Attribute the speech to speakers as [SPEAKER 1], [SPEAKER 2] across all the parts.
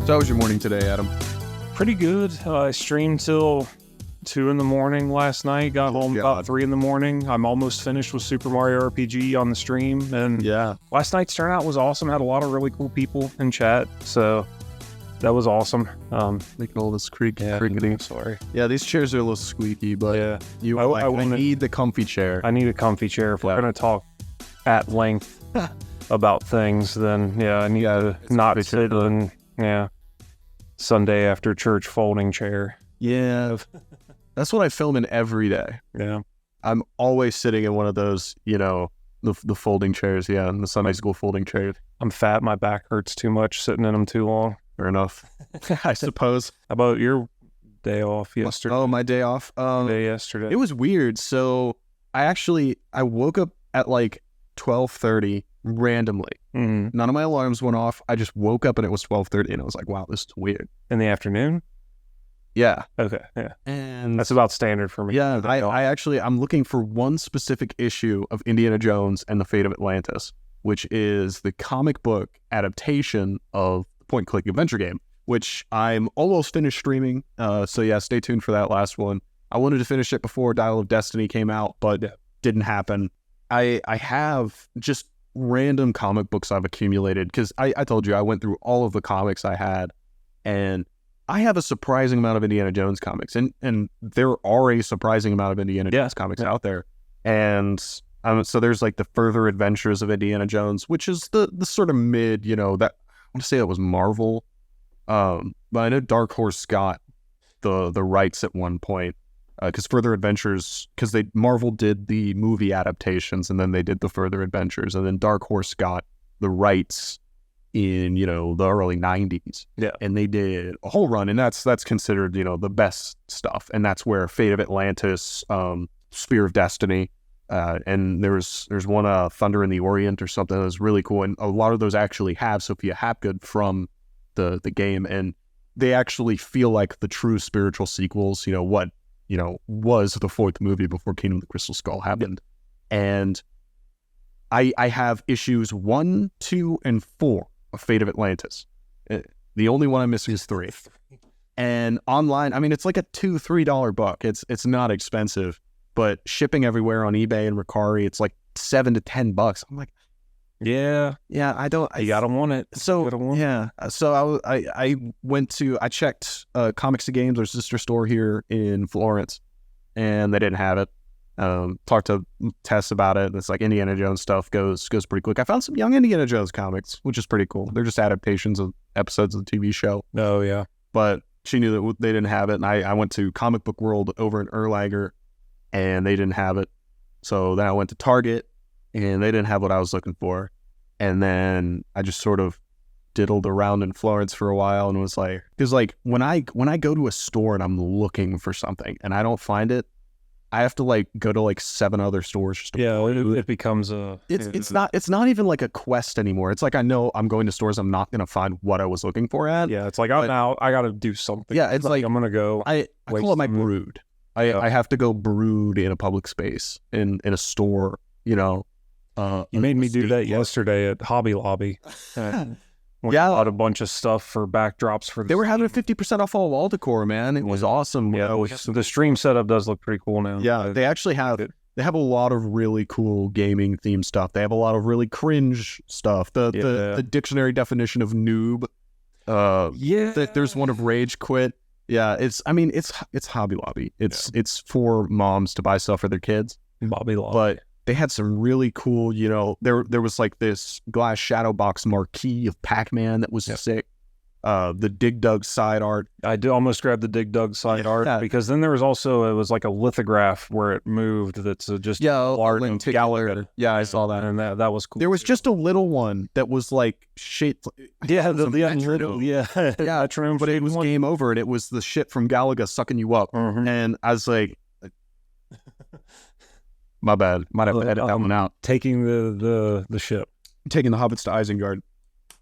[SPEAKER 1] So how was your morning today, Adam?
[SPEAKER 2] Pretty good. I streamed till 2 in the morning last night. Got home about 3 in the morning. I'm almost finished with Super Mario RPG on the stream. And last night's turnout was awesome. Had a lot of really cool people in chat. So that was awesome.
[SPEAKER 1] Making all this crickety.
[SPEAKER 2] Sorry.
[SPEAKER 1] Yeah, these chairs are a little squeaky, but I need the comfy chair.
[SPEAKER 2] I need a comfy chair. If we're going to talk at length about things, then I need to not sit in, Sunday after church folding chair.
[SPEAKER 1] Yeah, that's what I film in every day.
[SPEAKER 2] Yeah.
[SPEAKER 1] I'm always sitting in one of those, the folding chairs. Yeah, the Sunday school folding chairs.
[SPEAKER 2] I'm fat. My back hurts too much sitting in them too long.
[SPEAKER 1] Fair enough. I suppose.
[SPEAKER 2] How about your day off yesterday?
[SPEAKER 1] Oh, my day off?
[SPEAKER 2] Yesterday.
[SPEAKER 1] It was weird. So I woke up at like 12:30 randomly.
[SPEAKER 2] Mm-hmm.
[SPEAKER 1] None of my alarms went off. I just woke up and it was 12:30 and I was like, wow, this is weird.
[SPEAKER 2] In the afternoon?
[SPEAKER 1] Yeah.
[SPEAKER 2] Okay. Yeah.
[SPEAKER 1] And
[SPEAKER 2] that's about standard for me.
[SPEAKER 1] Yeah. I'm looking for one specific issue of Indiana Jones and the Fate of Atlantis, which is the comic book adaptation of the point-and-click adventure game, which I'm almost finished streaming. So yeah, stay tuned for that last one. I wanted to finish it before Dial of Destiny came out, but didn't happen. I have just random comic books I've accumulated because I told you I went through all of the comics I had, and I have a surprising amount of Indiana Jones comics, and there are a surprising amount of Indiana Jones comics out there. And so there's like the Further Adventures of Indiana Jones, which is the sort of mid, that I want to say that was Marvel, but I know Dark Horse got the rights at one point. Because Further Adventures, because Marvel did the movie adaptations and then they did the Further Adventures, and then Dark Horse got the rights in the early 90s.
[SPEAKER 2] Yeah,
[SPEAKER 1] and they did a whole run, and that's considered the best stuff, and that's where Fate of Atlantis, Spear of Destiny, and there's one Thunder in the Orient or something that was really cool, and a lot of those actually have Sophia Hapgood from the game, and they actually feel like the true spiritual sequels. What was the fourth movie before Kingdom of the Crystal Skull happened. And I have issues 1, 2, and 4 of Fate of Atlantis. The only one I'm missing is 3. And online, I mean, it's like a $2-3 buck. It's not expensive, but shipping everywhere on eBay and Mercari, it's like $7 to $10. I'm like,
[SPEAKER 2] yeah,
[SPEAKER 1] I don't.
[SPEAKER 2] You gotta want it.
[SPEAKER 1] So I checked Comics and Games, our sister store here in Florence, and they didn't have it. Talked to Tess about it. It's like Indiana Jones stuff goes pretty quick. I found some young Indiana Jones comics, which is pretty cool. They're just adaptations of episodes of the TV show.
[SPEAKER 2] Oh yeah,
[SPEAKER 1] but she knew that they didn't have it, and I went to Comic Book World over in Erlanger, and they didn't have it. So then I went to Target, and they didn't have what I was looking for. And then I just sort of diddled around in Florence for a while and was like, because like when I go to a store and I'm looking for something and I don't find it, I have to like go to like 7 other stores. Just to
[SPEAKER 2] it becomes a.
[SPEAKER 1] It's not even like a quest anymore. It's like I know I'm going to stores I'm not gonna find what I was looking for at.
[SPEAKER 2] Yeah, it's like now I gotta do something.
[SPEAKER 1] Yeah, it's like
[SPEAKER 2] I'm gonna go.
[SPEAKER 1] I call it my brood. I have to go brood in a public space in a store.
[SPEAKER 2] You made me do that yesterday at Hobby Lobby. We bought a bunch of stuff for backdrops for.
[SPEAKER 1] They were having 50% off all wall decor, man. It was awesome.
[SPEAKER 2] Yeah, the stream setup does look pretty cool now.
[SPEAKER 1] Yeah, they actually have. They have a lot of really cool gaming themed stuff. They have a lot of really cringe stuff. The dictionary definition of noob. There's one of rage quit. Yeah, it's Hobby Lobby. It's for moms to buy stuff for their kids.
[SPEAKER 2] Hobby Lobby,
[SPEAKER 1] but they had some really cool, there was like this glass shadow box marquee of Pac-Man that was sick. The Dig Dug side art.
[SPEAKER 2] I did almost grab the Dig Dug side art because then there was also, it was like a lithograph where it moved that's just art and Gallagher.
[SPEAKER 1] Yeah, I saw that.
[SPEAKER 2] And that was cool.
[SPEAKER 1] There was just a little one that was like shaped.
[SPEAKER 2] Yeah,
[SPEAKER 1] but it was game over and it was the shit from Galaga sucking you up.
[SPEAKER 2] Mm-hmm.
[SPEAKER 1] And I was like, my bad. Might have to edit that one out.
[SPEAKER 2] Taking the ship.
[SPEAKER 1] Taking the hobbits to Isengard.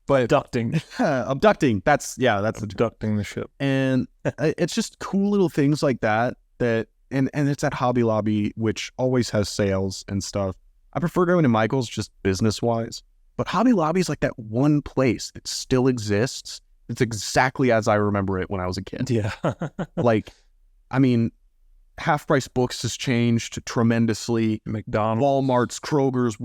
[SPEAKER 1] But
[SPEAKER 2] abducting.
[SPEAKER 1] That's
[SPEAKER 2] abducting the ship.
[SPEAKER 1] And it's just cool little things like that and it's at Hobby Lobby, which always has sales and stuff. I prefer going to Michael's just business wise. But Hobby Lobby is like that one place that still exists It's exactly as I remember it when I was a kid.
[SPEAKER 2] Yeah.
[SPEAKER 1] Like, I mean, Half Price Books has changed tremendously.
[SPEAKER 2] McDonald's,
[SPEAKER 1] Walmart's, Kroger's,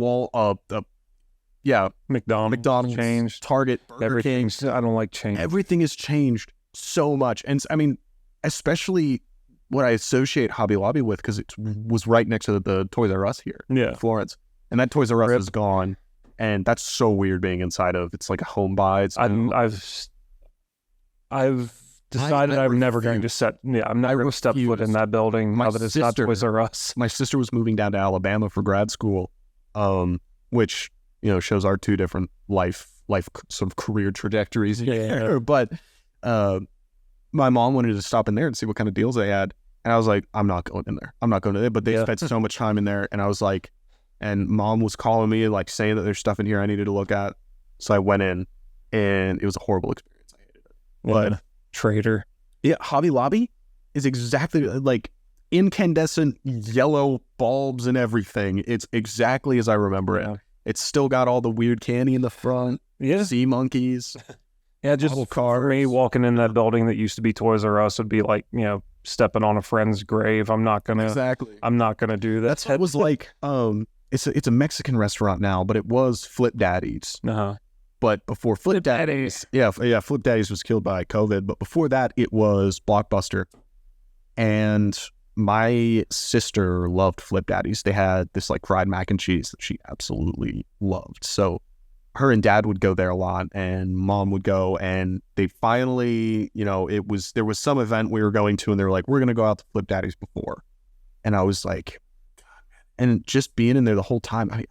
[SPEAKER 1] McDonald's
[SPEAKER 2] changed.
[SPEAKER 1] Target, Burger King.
[SPEAKER 2] I don't like change.
[SPEAKER 1] Everything has changed so much. And I mean, especially what I associate Hobby Lobby with, because it was right next to the Toys R Us here in Florence. And that Toys R Us is gone. And that's so weird being inside of. It's like a home buy. I've decided I'm never going to set. Yeah, I'm never going to step foot in that building now that it's not Toys R Us. My sister was moving down to Alabama for grad school, which shows our two different life sort of career trajectories here. Yeah. But my mom wanted to stop in there and see what kind of deals they had, and I was like, I'm not going in there. I'm not going to there. But they spent so much time in there, and I was like, and Mom was calling me like saying that there's stuff in here I needed to look at. So I went in, and it was a horrible experience. I hated it. But
[SPEAKER 2] traitor.
[SPEAKER 1] Yeah, Hobby Lobby is exactly like incandescent yellow bulbs and everything. It's exactly as I remember it. It's still got all the weird candy in the front. Yeah, sea monkeys.
[SPEAKER 2] Yeah, just for me walking in that building that used to be Toys R Us would be like, stepping on a friend's grave. I'm not gonna do that.
[SPEAKER 1] That's what it was like. It's a Mexican restaurant now, but it was Flip Daddy's. But before Flip Daddy's, Flip Daddy's was killed by COVID. But before that, it was Blockbuster. And my sister loved Flip Daddy's. They had this like fried mac and cheese that she absolutely loved. So her and Dad would go there a lot, and Mom would go, and they finally, there was some event we were going to, and they were like, we're going to go out to Flip Daddy's before. And I was like, God, man. And just being in there the whole time, I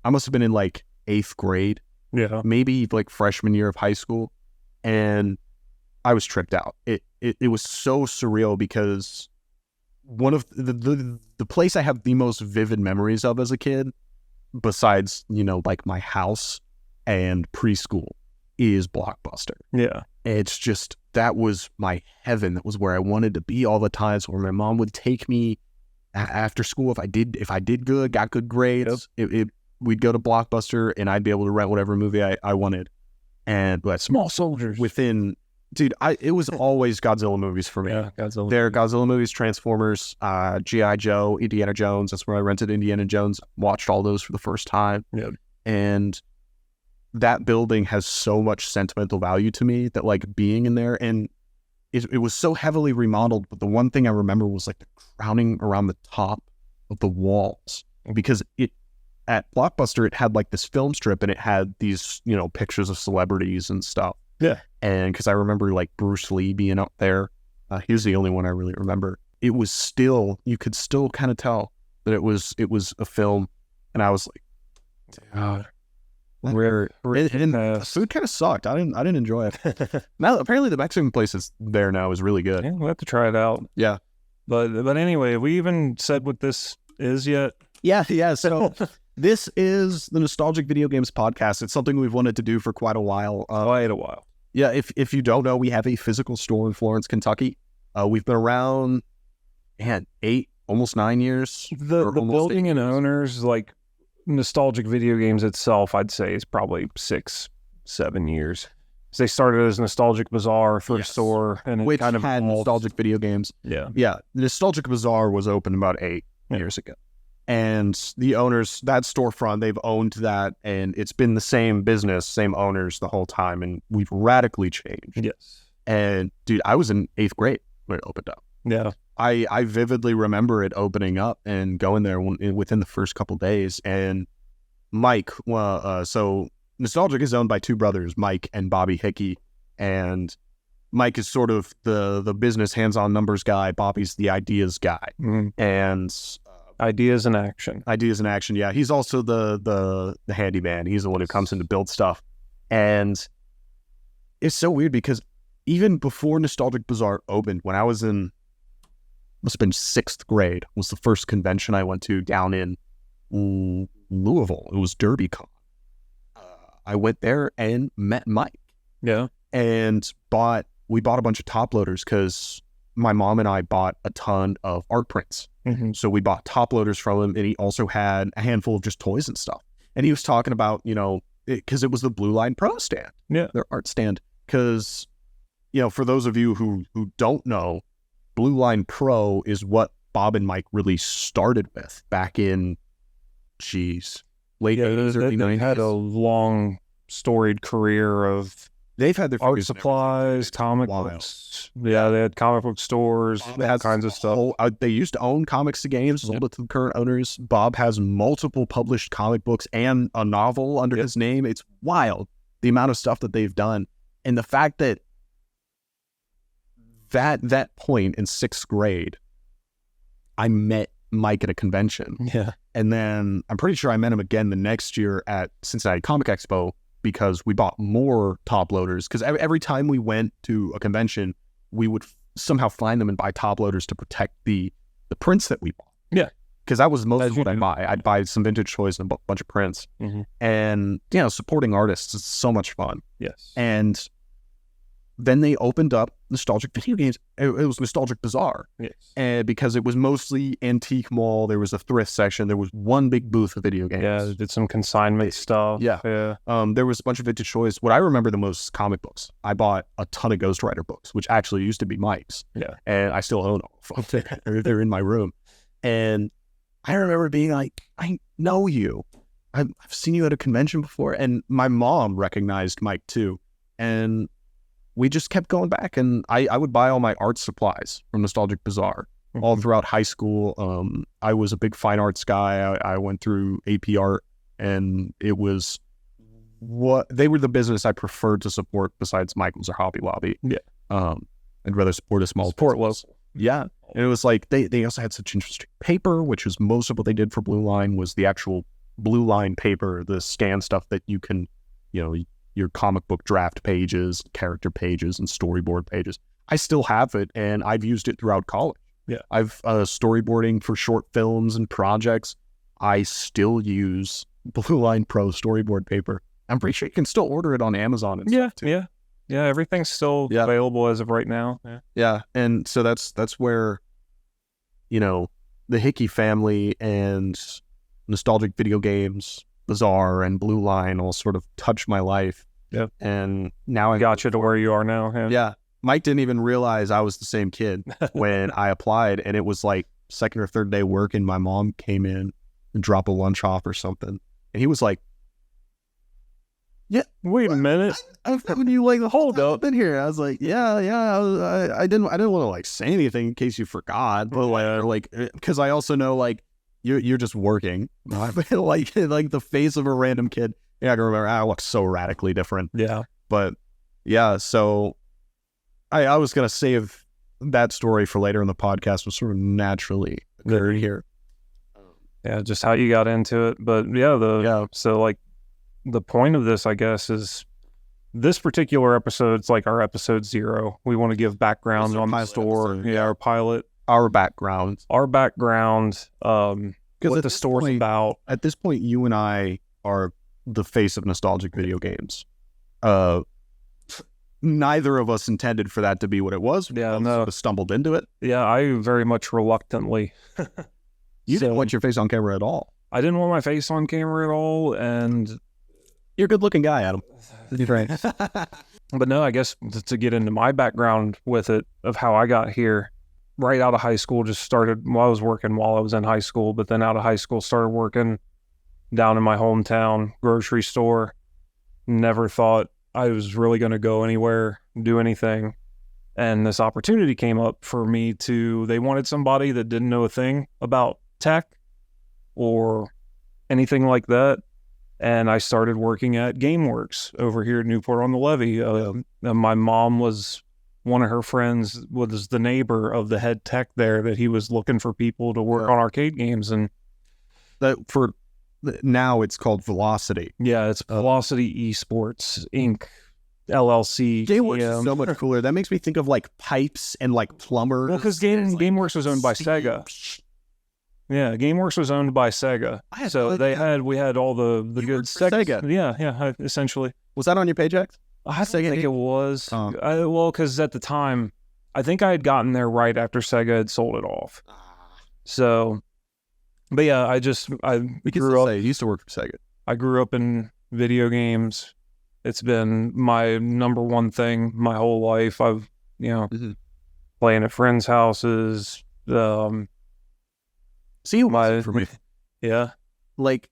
[SPEAKER 1] must have been in like 8th grade. Yeah. Maybe like freshman year of high school. And I was tripped out. It was so surreal because one of the place I have the most vivid memories of as a kid, besides, like my house and preschool, is Blockbuster. Yeah. It's just, that was my heaven. That was where I wanted to be all the time. So where my mom would take me after school if I did good, got good grades. We'd go to Blockbuster and I'd be able to rent whatever movie I wanted. And
[SPEAKER 2] Small Soldiers.
[SPEAKER 1] It was always Godzilla movies for me. Yeah, Godzilla movies, Transformers, G.I. Joe, Indiana Jones. That's where I rented Indiana Jones, watched all those for the first time. Yep. And that building has so much sentimental value to me that like being in there, and it was so heavily remodeled, but the one thing I remember was like the crowning around the top of the walls, because at Blockbuster, it had like this film strip and it had these, pictures of celebrities and stuff. Yeah. And because I remember like Bruce Lee being up there. He was the only one I really remember. It was still, you could still kind of tell that it was a film. And I was like, God, the food kind of sucked. I didn't enjoy it. Now, apparently the Mexican place is there now is really good.
[SPEAKER 2] Yeah, we'll have to try it out.
[SPEAKER 1] Yeah.
[SPEAKER 2] But anyway, have we even said what this is yet?
[SPEAKER 1] Yeah. So this is the Nostalgic Video Games Podcast. It's something we've wanted to do for quite a while. Yeah, if you don't know, we have a physical store in Florence, Kentucky. We've been around, 8, almost 9 years.
[SPEAKER 2] The building and owners, like Nostalgic Video Games itself, I'd say is probably 6-7 years. So they started as Nostalgic Bazaar for a store, and
[SPEAKER 1] which kind of had Nostalgic Video Games. Yeah. The Nostalgic Bazaar was open about 8 years ago. And the owners, that storefront, they've owned that, and it's been the same business, same owners the whole time, and we've radically changed.
[SPEAKER 2] Yes.
[SPEAKER 1] And dude, I was in 8th grade when it opened up.
[SPEAKER 2] Yeah.
[SPEAKER 1] I vividly remember it opening up and going there within the first couple days. And Mike, so Nostalgic is owned by 2 brothers, Mike and Bobby Hickey, and Mike is sort of the business hands-on numbers guy. Bobby's the ideas guy. Mm-hmm. And
[SPEAKER 2] Ideas in action.
[SPEAKER 1] Yeah. He's also the handyman. He's the one who comes in to build stuff. And it's so weird because even before Nostalgic Bazaar opened, when I was in, must have been 6th grade, was the first convention I went to down in Louisville. It was DerbyCon. I went there and met Mike.
[SPEAKER 2] Yeah.
[SPEAKER 1] And we bought a bunch of top loaders because my mom and I bought a ton of art prints. Mm-hmm. So we bought top loaders from him, and he also had a handful of just toys and stuff. And he was talking about, because it was the Blue Line Pro stand, their art stand. Because, for those of you who don't know, Blue Line Pro is what Bob and Mike really started with back in, late 80s, early 90s.
[SPEAKER 2] They had a long storied career of
[SPEAKER 1] they've had their
[SPEAKER 2] art supplies, comic books. Yeah, they had comic book stores, all kinds of stuff.
[SPEAKER 1] They used to own Comics to Games, sold it to the current owners. Bob has multiple published comic books and a novel under his name. It's wild, the amount of stuff that they've done. And the fact that point in 6th grade, I met Mike at a convention.
[SPEAKER 2] Yeah.
[SPEAKER 1] And then I'm pretty sure I met him again the next year at Cincinnati Comic Expo, because we bought more top loaders. Because every time we went to a convention, we would somehow find them and buy top loaders to protect the prints that we bought.
[SPEAKER 2] Yeah.
[SPEAKER 1] Because that was most of what I buy. I'd buy some vintage toys and a bunch of prints.
[SPEAKER 2] Mm-hmm.
[SPEAKER 1] And, supporting artists is so much fun.
[SPEAKER 2] Yes.
[SPEAKER 1] And then they opened up Nostalgic Video Games. It was Nostalgic Bazaar.
[SPEAKER 2] Yes.
[SPEAKER 1] And because it was mostly antique mall, there was a thrift section. There was one big booth of video games.
[SPEAKER 2] Yeah, they did some consignment stuff.
[SPEAKER 1] Yeah. There was a bunch of vintage toys. What I remember the most is comic books. I bought a ton of Ghost Rider books, which actually used to be Mike's.
[SPEAKER 2] Yeah.
[SPEAKER 1] And I still own all of them. They're in my room. And I remember being like, I know you. I've seen you at a convention before. And my mom recognized Mike too. And we just kept going back, and I would buy all my art supplies from Nostalgic Bazaar all throughout high school. I was a big fine arts guy. I went through AP art, and it was they were the business I preferred to support besides Michael's or Hobby Lobby.
[SPEAKER 2] Yeah.
[SPEAKER 1] I'd rather support a small
[SPEAKER 2] support
[SPEAKER 1] business.
[SPEAKER 2] local.
[SPEAKER 1] Yeah. And it was like they also had such interesting paper, which was most of what they did for Blue Line was the actual Blue Line paper, the scan stuff that you can, your comic book draft pages, character pages, and storyboard pages. I still have it, and I've used it throughout college.
[SPEAKER 2] Yeah.
[SPEAKER 1] I've storyboarding for short films and projects. I still use Blue Line Pro storyboard paper. I'm pretty sure you can still order it on Amazon and stuff too.
[SPEAKER 2] Yeah, everything's still available as of right now.
[SPEAKER 1] Yeah, and so that's where, the Hickey family and Nostalgic Video Games, Bazaar, and Blue Line all sort of touched my life.
[SPEAKER 2] Yeah.
[SPEAKER 1] And now I
[SPEAKER 2] got you to where you are now.
[SPEAKER 1] Yeah. Mike didn't even realize I was the same kid when I applied, and it was like 2nd or 3rd day working. My mom came in and dropped a lunch off or something, and he was like, "Yeah,
[SPEAKER 2] wait a minute,
[SPEAKER 1] I've known you like the whole time I've been here." I was like, "Yeah." I didn't want to like say anything in case you forgot, but like because I also know like you're just working, like the face of a random kid. Yeah, I can remember. I look so radically different.
[SPEAKER 2] Yeah,
[SPEAKER 1] but yeah, so. I was going to save that story for later in the podcast, was sort of naturally occurred here.
[SPEAKER 2] Yeah, just how you got into it. But so like the point of this, I guess, is this particular episode, it's like our episode 0. We want to give background on the store. Episode, our pilot.
[SPEAKER 1] Our background.
[SPEAKER 2] What the store's about.
[SPEAKER 1] At this point, you and I are the face of Nostalgic Video Games. Neither of us intended for that to be what it was.
[SPEAKER 2] Yeah, no.
[SPEAKER 1] Sort of stumbled into it.
[SPEAKER 2] Yeah, I very much reluctantly.
[SPEAKER 1] You didn't want your face on camera at all.
[SPEAKER 2] I didn't want my face on camera at all, and...
[SPEAKER 1] You're a good-looking guy, Adam.
[SPEAKER 2] Right. But no, I guess to get into my background with it, of how I got here, right out of high school, just started... Well, I was working while I was in high school, but then out of high school, started working down in my hometown grocery store. Never thought I was really going to go anywhere, do anything. And this opportunity came up for me they wanted somebody that didn't know a thing about tech or anything like that. And I started working at GameWorks over here at Newport on the Levee. My mom was, one of her friends was the neighbor of the head tech there, that he was looking for people to work on arcade games. And
[SPEAKER 1] now it's called Velocity.
[SPEAKER 2] Yeah, it's Velocity Esports Inc. LLC.
[SPEAKER 1] GameWorks is so much cooler. That makes me think of like pipes and like plumbers.
[SPEAKER 2] Well, because GameWorks was owned by Sega. Yeah, GameWorks was owned by Sega. So we had all the good
[SPEAKER 1] Sega.
[SPEAKER 2] Yeah, essentially.
[SPEAKER 1] Was that on your paycheck?
[SPEAKER 2] I think it was. Well, because at the time, I think I had gotten there right after Sega had sold it off. So... But yeah, I grew up.
[SPEAKER 1] You used to work for Sega.
[SPEAKER 2] I grew up in video games. It's been my number one thing my whole life. I've, playing at friends' houses.
[SPEAKER 1] See, for me.
[SPEAKER 2] Yeah.
[SPEAKER 1] Like,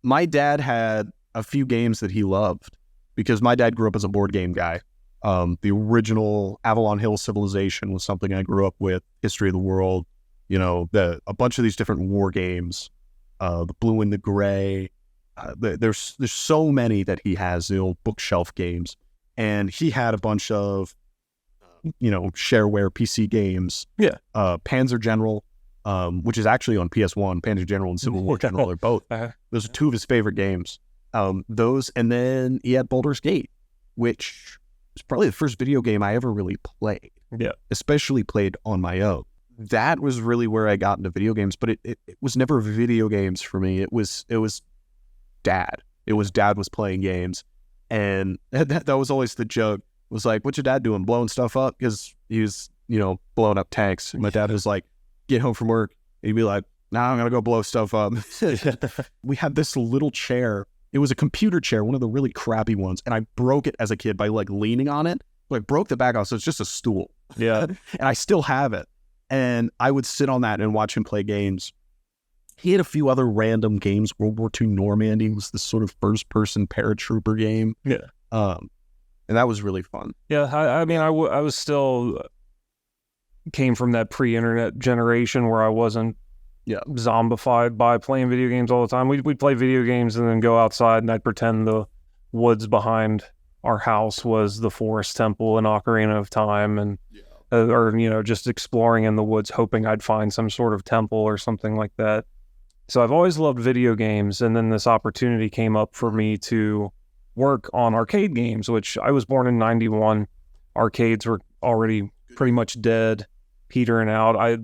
[SPEAKER 1] my dad had a few games that he loved because my dad grew up as a board game guy. The original Avalon Hill Civilization was something I grew up with. History of the World, a bunch of these different war games, the Blue and the Gray. There's so many that he has, the old bookshelf games, and he had a bunch of shareware PC games.
[SPEAKER 2] Yeah.
[SPEAKER 1] Panzer General, which is actually on PS1. Panzer General and Civil War General are both. Those are two of his favorite games. Those, and then he had Baldur's Gate, which was probably the first video game I ever really played.
[SPEAKER 2] Yeah.
[SPEAKER 1] Especially played on my own. That was really where I got into video games, but it was never video games for me. It was dad. It was dad was playing games, and that was always the joke. It was like, what's your dad doing? Blowing stuff up? Because he was, blowing up tanks. My dad was like, get home from work. He'd be like, nah, I'm going to go blow stuff up. We had this little chair. It was a computer chair, one of the really crappy ones. And I broke it as a kid by leaning on it. I broke the back off. So it's just a stool.
[SPEAKER 2] Yeah.
[SPEAKER 1] And I still have it. And I would sit on that and watch him play games. He had a few other random games. World War II Normandy was this sort of first-person paratrooper game.
[SPEAKER 2] Yeah.
[SPEAKER 1] And that was really fun.
[SPEAKER 2] Yeah, I mean, I was still came from that pre-internet generation where I wasn't zombified by playing video games all the time. We'd play video games and then go outside, and I'd pretend the woods behind our house was the Forest Temple and Ocarina of Time, and or just exploring in the woods, hoping I'd find some sort of temple or something like that. So I've always loved video games, and then this opportunity came up for me to work on arcade games, which I was born in 91. Arcades were already pretty much dead, petering out. I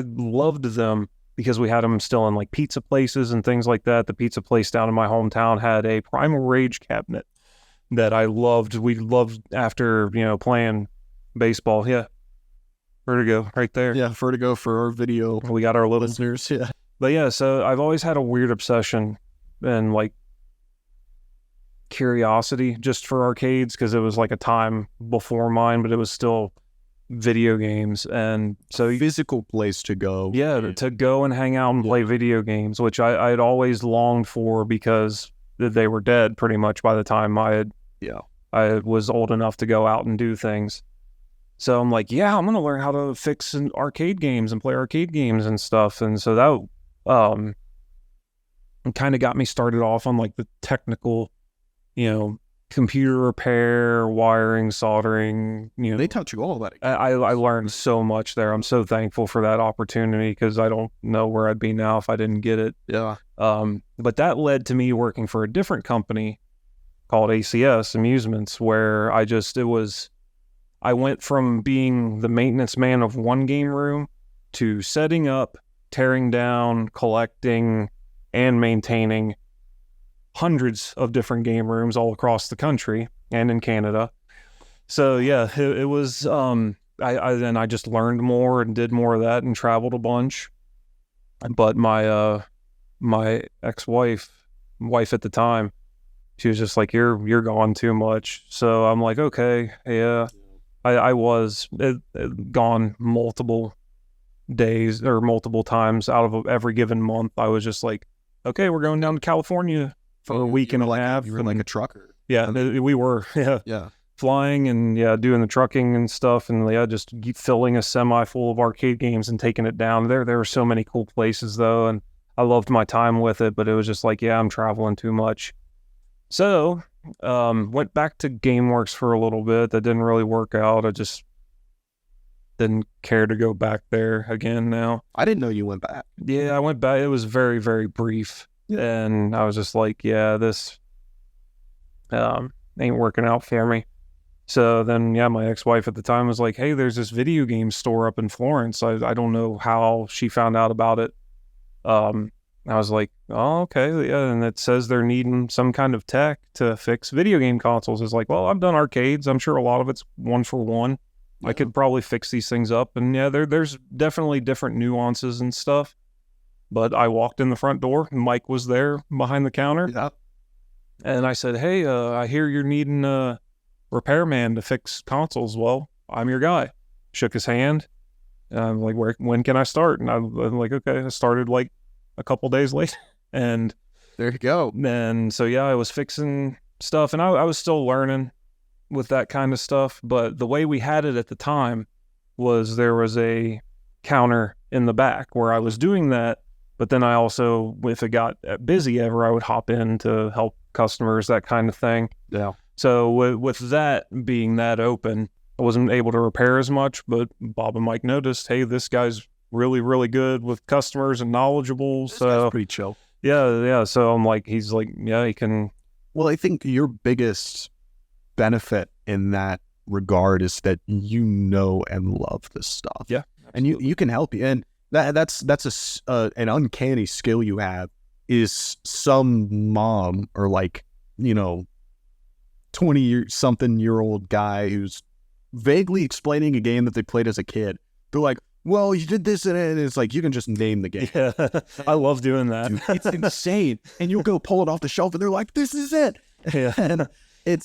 [SPEAKER 2] loved them because we had them still in pizza places and things like that. The pizza place down in my hometown had a Primal Rage cabinet that I loved. We loved after, playing baseball. Yeah. Vertigo right there.
[SPEAKER 1] Yeah, Vertigo for our video.
[SPEAKER 2] We got our little
[SPEAKER 1] listeners. Yeah.
[SPEAKER 2] But yeah, so I've always had a weird obsession and curiosity just for arcades because it was a time before mine, but it was still video games. And so
[SPEAKER 1] a physical place to go.
[SPEAKER 2] Yeah, to go and hang out and play video games, which I'd always longed for because they were dead pretty much by the time I was old enough to go out and do things. So I'm like, yeah, I'm going to learn how to fix arcade games and play arcade games and stuff. And so that kind of got me started off on the technical, computer repair, wiring, soldering.
[SPEAKER 1] They taught you all that.
[SPEAKER 2] I learned so much there. I'm so thankful for that opportunity because I don't know where I'd be now if I didn't get it.
[SPEAKER 1] Yeah.
[SPEAKER 2] But that led to me working for a different company called ACS Amusements, where I went from being the maintenance man of one game room to setting up, tearing down, collecting, and maintaining hundreds of different game rooms all across the country and in Canada. So yeah, it was, I just learned more and did more of that and traveled a bunch. But my ex-wife at the time, she was just like, you're gone too much. So I'm like, okay, yeah. I was gone multiple days or multiple times out of every given month. I was just like, okay, we're going down to California for a week and a half.
[SPEAKER 1] You were like a trucker.
[SPEAKER 2] Yeah, we were. Yeah. Flying and doing the trucking and stuff, and just filling a semi full of arcade games and taking it down. There were so many cool places though, and I loved my time with it. But it was just like, I'm traveling too much. So went back to GameWorks for a little bit. That didn't really work out. I just didn't care to go back there again now.
[SPEAKER 1] I didn't know you went back.
[SPEAKER 2] Yeah, I went back. It was very, very brief. Yeah. And I was just like, this ain't working out for me. So then, my ex-wife at the time was like, hey, there's this video game store up in Florence. I don't know how she found out about it. I was like, oh, okay. Yeah. And it says they're needing some kind of tech to fix video game consoles. It's like, well, I've done arcades. I'm sure a lot of it's one for one. Yeah. I could probably fix these things up. And there's definitely different nuances and stuff. But I walked in the front door and Mike was there behind the counter.
[SPEAKER 1] Yeah.
[SPEAKER 2] And I said, hey, I hear you're needing a repairman to fix consoles. Well, I'm your guy. Shook his hand. And I'm like, when can I start? And I'm like, okay. I started like a couple days later. And
[SPEAKER 1] there you go.
[SPEAKER 2] And so, yeah, I was fixing stuff, and I was still learning with that kind of stuff. But the way we had it at the time was there was a counter in the back where I was doing that. But then I also, if it got busy ever, I would hop in to help customers, that kind of thing.
[SPEAKER 1] Yeah.
[SPEAKER 2] So with that being that open, I wasn't able to repair as much, but Bob and Mike noticed, hey, this guy's really, really good with customers and knowledgeable.
[SPEAKER 1] This
[SPEAKER 2] so
[SPEAKER 1] guy's pretty chill.
[SPEAKER 2] Yeah. So I'm like, he's like, yeah, he can.
[SPEAKER 1] Well, I think your biggest benefit in that regard is that you know and love this stuff.
[SPEAKER 2] Yeah.
[SPEAKER 1] Absolutely. And you can help you. And that's an uncanny skill you have, is some mom or 20-something-year-old guy who's vaguely explaining a game that they played as a kid. They're like, well, you did this, and it's like, you can just name the game.
[SPEAKER 2] Yeah, I love doing that.
[SPEAKER 1] Dude, it's insane. And you'll go pull it off the shelf, and they're like, this is it.
[SPEAKER 2] Yeah.
[SPEAKER 1] And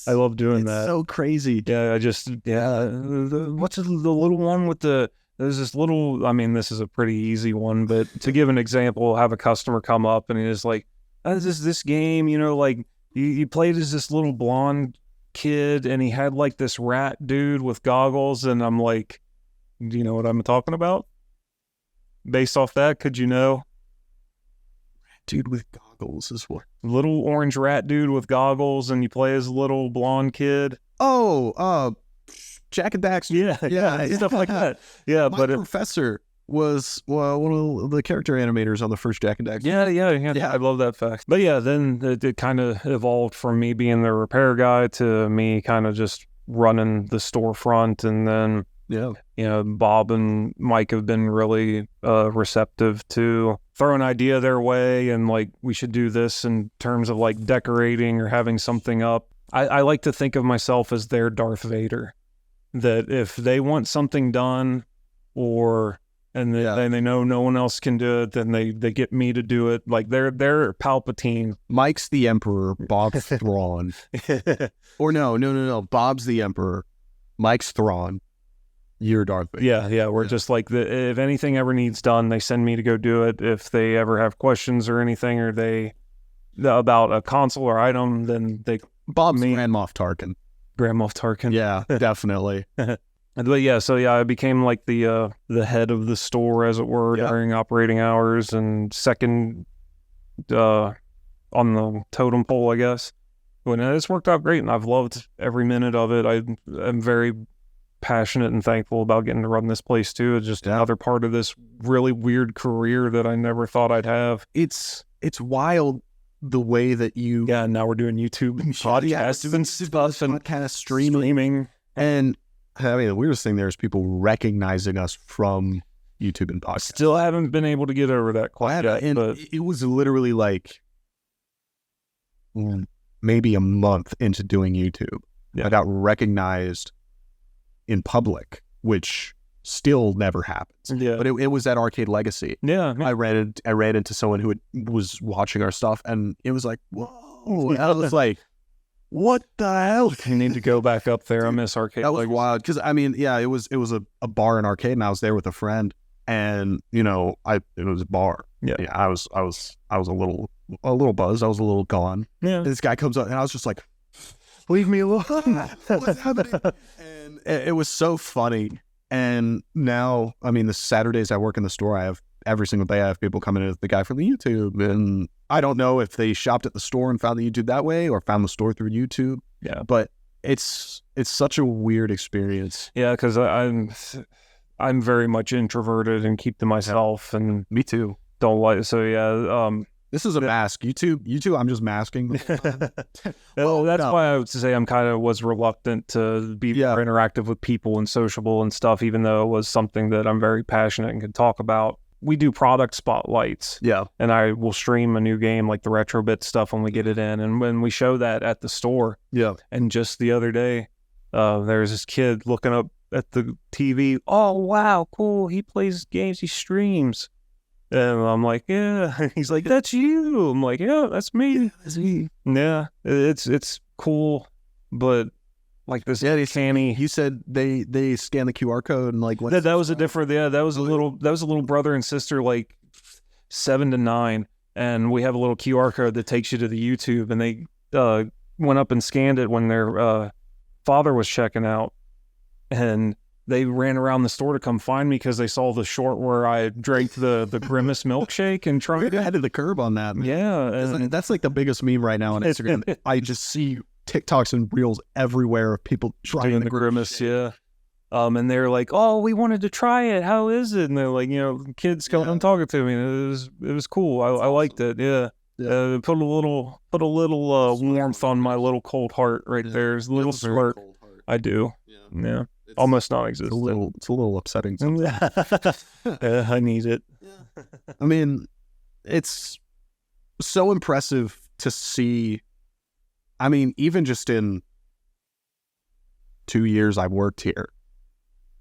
[SPEAKER 2] I love doing that.
[SPEAKER 1] It's so crazy.
[SPEAKER 2] Yeah, what's the little one with there's this little, I mean, this is a pretty easy one, but to give an example, have a customer come up and he's like, this game, like you played as this little blonde kid and he had like this rat dude with goggles, and I'm like, do you know what I'm talking about? Based off that, could you know?
[SPEAKER 1] Dude with goggles is what?
[SPEAKER 2] Little orange rat dude with goggles, and you play as a little blonde kid.
[SPEAKER 1] Oh, Jack and Daxter.
[SPEAKER 2] Yeah, stuff like that. Yeah,
[SPEAKER 1] my professor was one of the character animators on the first Jack and Daxter.
[SPEAKER 2] Yeah. I love that fact. But yeah, then it kind of evolved from me being the repair guy to me kind of just running the storefront, and then Bob and Mike have been really receptive to throw an idea their way, and like, we should do this in terms of like decorating or having something up. I like to think of myself as their Darth Vader, that if they want something done and they know no one else can do it, then they get me to do it. Like they're Palpatine.
[SPEAKER 1] Mike's the Emperor, Bob's Thrawn. Or no. Bob's the Emperor, Mike's Thrawn. You're Darth Vader.
[SPEAKER 2] Yeah. We're just like, if anything ever needs done, they send me to go do it. If they ever have questions or anything, or about a console or item, then
[SPEAKER 1] Bob's Grand Moff Tarkin.
[SPEAKER 2] Grand Moff Tarkin.
[SPEAKER 1] Yeah, definitely.
[SPEAKER 2] But yeah, so yeah, I became like the head of the store, as it were, during operating hours, and second on the totem pole, I guess. But it's worked out great, and I've loved every minute of it. I'm very passionate and thankful about getting to run this place too. It's just another part of this really weird career that I never thought I'd have.
[SPEAKER 1] It's wild the way that you...
[SPEAKER 2] Yeah, now we're doing YouTube and podcasts and stuff, and
[SPEAKER 1] kind of streaming. And I mean, the weirdest thing there is people recognizing us from YouTube and podcasts.
[SPEAKER 2] Still haven't been able to get over that quite yet.
[SPEAKER 1] And
[SPEAKER 2] but
[SPEAKER 1] it was literally like maybe a month into doing YouTube. I got recognized in public, which still never happens.
[SPEAKER 2] Yeah.
[SPEAKER 1] But it was at Arcade Legacy.
[SPEAKER 2] Yeah.
[SPEAKER 1] I ran into someone who was watching our stuff, and it was like, whoa. And I was like, what the hell?
[SPEAKER 2] You need to go back up there. I miss Arcade
[SPEAKER 1] Legacy. That was wild. Because I mean, yeah, it was a bar and arcade, and I was there with a friend, and it was a bar.
[SPEAKER 2] Yeah.
[SPEAKER 1] I was a little buzzed. I was a little gone.
[SPEAKER 2] Yeah.
[SPEAKER 1] And this guy comes up, and I was just like, leave me alone. What's happening? And it was so funny. And now, I mean, the Saturdays I work in the store, every single day I have people coming in as the guy from the YouTube. And I don't know if they shopped at the store and found the YouTube that way, or found the store through YouTube.
[SPEAKER 2] Yeah.
[SPEAKER 1] But it's such a weird experience.
[SPEAKER 2] Yeah, because I'm very much introverted and keep to myself. And
[SPEAKER 1] me too.
[SPEAKER 2] Don't like, so yeah.
[SPEAKER 1] This is a mask. YouTube, I'm just masking.
[SPEAKER 2] Well, that's why I would say was reluctant to be more interactive with people and sociable and stuff, even though it was something that I'm very passionate and can talk about. We do product spotlights.
[SPEAKER 1] Yeah.
[SPEAKER 2] And I will stream a new game, like the Retrobit stuff, when we get it in. And when we show that at the store.
[SPEAKER 1] Yeah.
[SPEAKER 2] And just the other day, there's this kid looking up at the TV. Oh, wow, cool. He plays games. He streams. And I'm like, yeah. He's like, that's you. I'm like, yeah, that's me.
[SPEAKER 1] That's me.
[SPEAKER 2] Yeah, it's cool, but like this canny.
[SPEAKER 1] You said they scan the QR code and like what?
[SPEAKER 2] That was a different. Yeah, that was a little brother and sister, like 7 to 9, and we have a little QR code that takes you to the YouTube, and they went up and scanned it when their father was checking out, and they ran around the store to come find me because they saw the short where I drank the Grimace milkshake and tried it.
[SPEAKER 1] Ahead of the curve on that.
[SPEAKER 2] Yeah. And
[SPEAKER 1] that's like the biggest meme right now on Instagram. I just see TikToks and Reels everywhere of people trying
[SPEAKER 2] the Grimace. Yeah. And they're like, oh, we wanted to try it. How is it? And they're like, kids coming and talking to me. It was cool. I liked it. Yeah. Put a little warmth on my little cold heart right there. It's a little smirk. I do. Yeah. Almost non-existent.
[SPEAKER 1] It's a little upsetting.
[SPEAKER 2] I need it.
[SPEAKER 1] Yeah. I mean, it's so impressive to see. I mean, even just in 2 years I've worked here,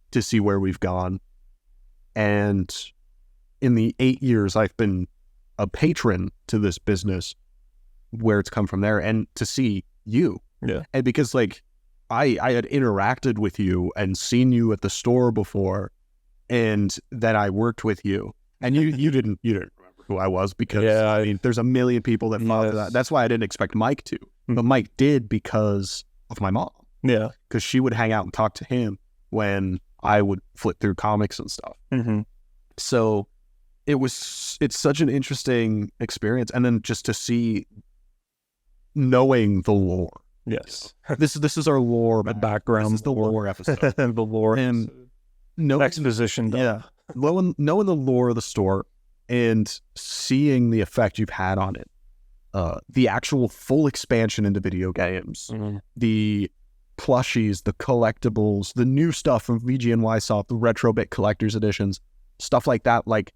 [SPEAKER 1] to see where we've gone, and in the 8 years I've been a patron to this business, where it's come from there, and to see you.
[SPEAKER 2] Yeah.
[SPEAKER 1] And because like I had interacted with you and seen you at the store before, and that I worked with you, and you didn't remember who I was because I mean there's a million people that follow that. That's why I didn't expect Mike to, but Mike did because of my mom.
[SPEAKER 2] Yeah,
[SPEAKER 1] because she would hang out and talk to him when I would flip through comics and stuff.
[SPEAKER 2] Mm-hmm.
[SPEAKER 1] So it's such an interesting experience, and then just to see, knowing the lore.
[SPEAKER 2] Yes,
[SPEAKER 1] this is our lore
[SPEAKER 2] background.
[SPEAKER 1] This is the lore episode.
[SPEAKER 2] The lore
[SPEAKER 1] and
[SPEAKER 2] exposition.
[SPEAKER 1] Yeah, knowing the lore of the store and seeing the effect you've had on it, the actual full expansion into video games, the plushies, the collectibles, the new stuff from VG&Y Soft, the Retrobit collector's editions, stuff like that, like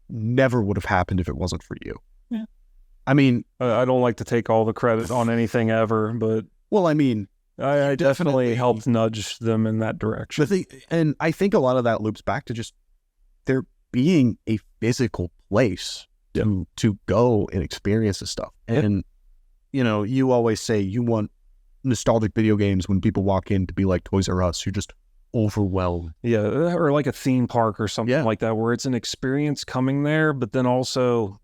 [SPEAKER 1] never would have happened if it wasn't for you.
[SPEAKER 2] Yeah.
[SPEAKER 1] I mean,
[SPEAKER 2] I don't like to take all the credit on anything ever, but
[SPEAKER 1] well, I mean,
[SPEAKER 2] I definitely helped nudge them in that direction.
[SPEAKER 1] And I think a lot of that loops back to just there being a physical place to go and experience this stuff. And you always say you want nostalgic video games when people walk in to be like Toys R Us. You're just overwhelmed.
[SPEAKER 2] Yeah, or like a theme park or something like that, where it's an experience coming there, but then also,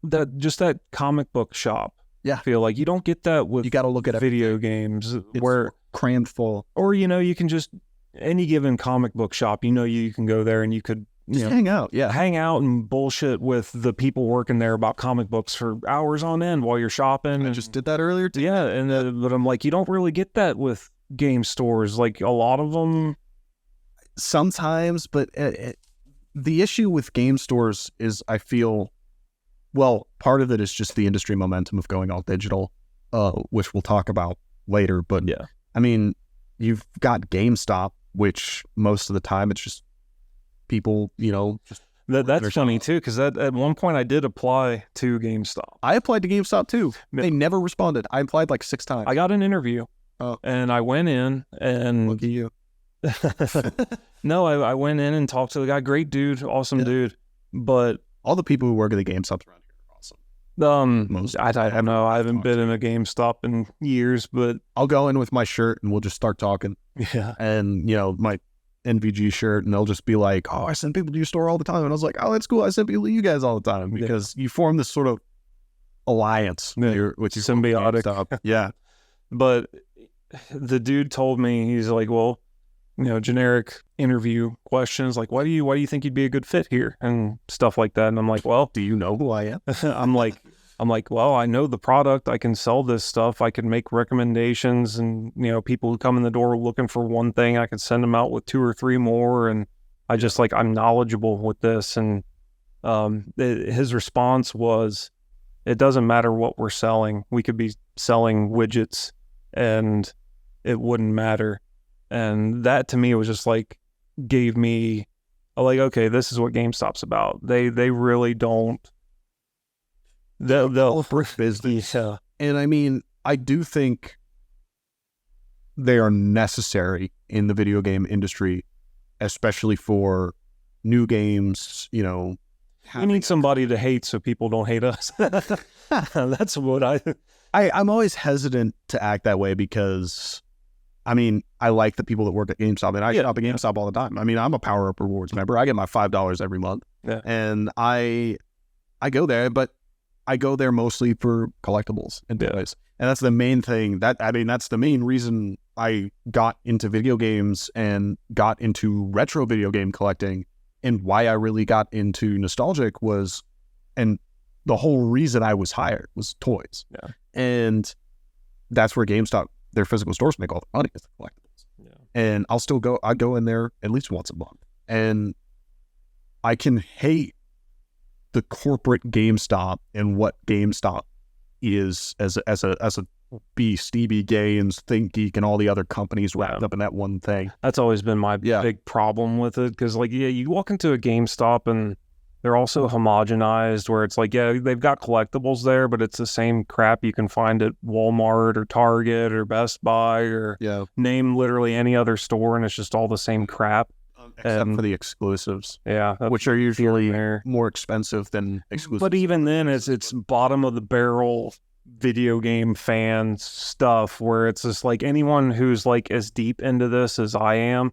[SPEAKER 2] that comic book shop.
[SPEAKER 1] Yeah.
[SPEAKER 2] I feel like you don't get that with
[SPEAKER 1] you got to look at
[SPEAKER 2] video games where
[SPEAKER 1] crammed full.
[SPEAKER 2] Or, you can just, any given comic book shop, you can go there and you could
[SPEAKER 1] hang out. Yeah.
[SPEAKER 2] Hang out and bullshit with the people working there about comic books for hours on end while you're shopping.
[SPEAKER 1] I just did that earlier too.
[SPEAKER 2] Yeah. And but I'm like, you don't really get that with game stores. Like a lot of them.
[SPEAKER 1] Sometimes, but the issue with game stores is I feel, well, part of it is just the industry momentum of going all digital, which we'll talk about later. But
[SPEAKER 2] yeah,
[SPEAKER 1] I mean, you've got GameStop, which most of the time it's just people, just
[SPEAKER 2] that's funny too, because at one point I did apply to GameStop.
[SPEAKER 1] I applied to GameStop too. They never responded. I applied like 6 times.
[SPEAKER 2] I got an interview, and I went in and
[SPEAKER 1] look at you.
[SPEAKER 2] No, I went in and talked to the guy. Great dude, awesome dude. But
[SPEAKER 1] all the people who work at the GameStops around here are awesome.
[SPEAKER 2] I don't know. I haven't been in a GameStop in years, but
[SPEAKER 1] I'll go in with my shirt and we'll just start talking.
[SPEAKER 2] Yeah.
[SPEAKER 1] And, my NVG shirt, and they'll just be like, oh, I send people to your store all the time. And I was like, oh, that's cool. I send people to you guys all the time, because you form this sort of alliance with your
[SPEAKER 2] symbiotic.
[SPEAKER 1] Yeah.
[SPEAKER 2] But the dude told me, he's like, well, generic interview questions like, why do you think you'd be a good fit here and stuff like that. And I'm like, well,
[SPEAKER 1] do you know who I am?
[SPEAKER 2] I'm like, well, I know the product. I can sell this stuff. I can make recommendations, and people who come in the door looking for one thing, I can send them out with 2 or 3 more. And I'm knowledgeable with this. And his response was, it doesn't matter what we're selling. We could be selling widgets and it wouldn't matter. And that to me was just like, gave me okay, this is what GameStop's about. They really don't. They'll
[SPEAKER 1] business. Yeah. And I mean, I do think they are necessary in the video game industry, especially for new games,
[SPEAKER 2] We need somebody to hate so people don't hate us. That's what
[SPEAKER 1] I'm always hesitant to act that way because, I mean, I like the people that work at GameStop, and I shop at GameStop all the time. I mean, I'm a Power Up Rewards member. I get my $5 every month, and I go there, but I go there mostly for collectibles and toys. And that's the main thing. That's the main reason I got into video games and got into retro video game collecting, and why I really got into nostalgic was, and the whole reason I was hired was toys.
[SPEAKER 2] Yeah.
[SPEAKER 1] And that's where GameStop, their physical stores, make all the money, is the collectibles. Yeah. And I go in there at least once a month. And I can hate the corporate GameStop and what GameStop is as a beast, EB Games, ThinkGeek, and all the other companies wrapped up in that one thing.
[SPEAKER 2] That's always been my big problem with it, because you walk into a GameStop and they're also homogenized, where it's like, they've got collectibles there, but it's the same crap you can find at Walmart or Target or Best Buy or name literally any other store, and it's just all the same crap.
[SPEAKER 1] Except for the exclusives.
[SPEAKER 2] Yeah.
[SPEAKER 1] Which are usually more expensive than exclusives.
[SPEAKER 2] But even then, it's bottom of the barrel video game fan stuff, where it's just like, anyone who's like as deep into this as I am,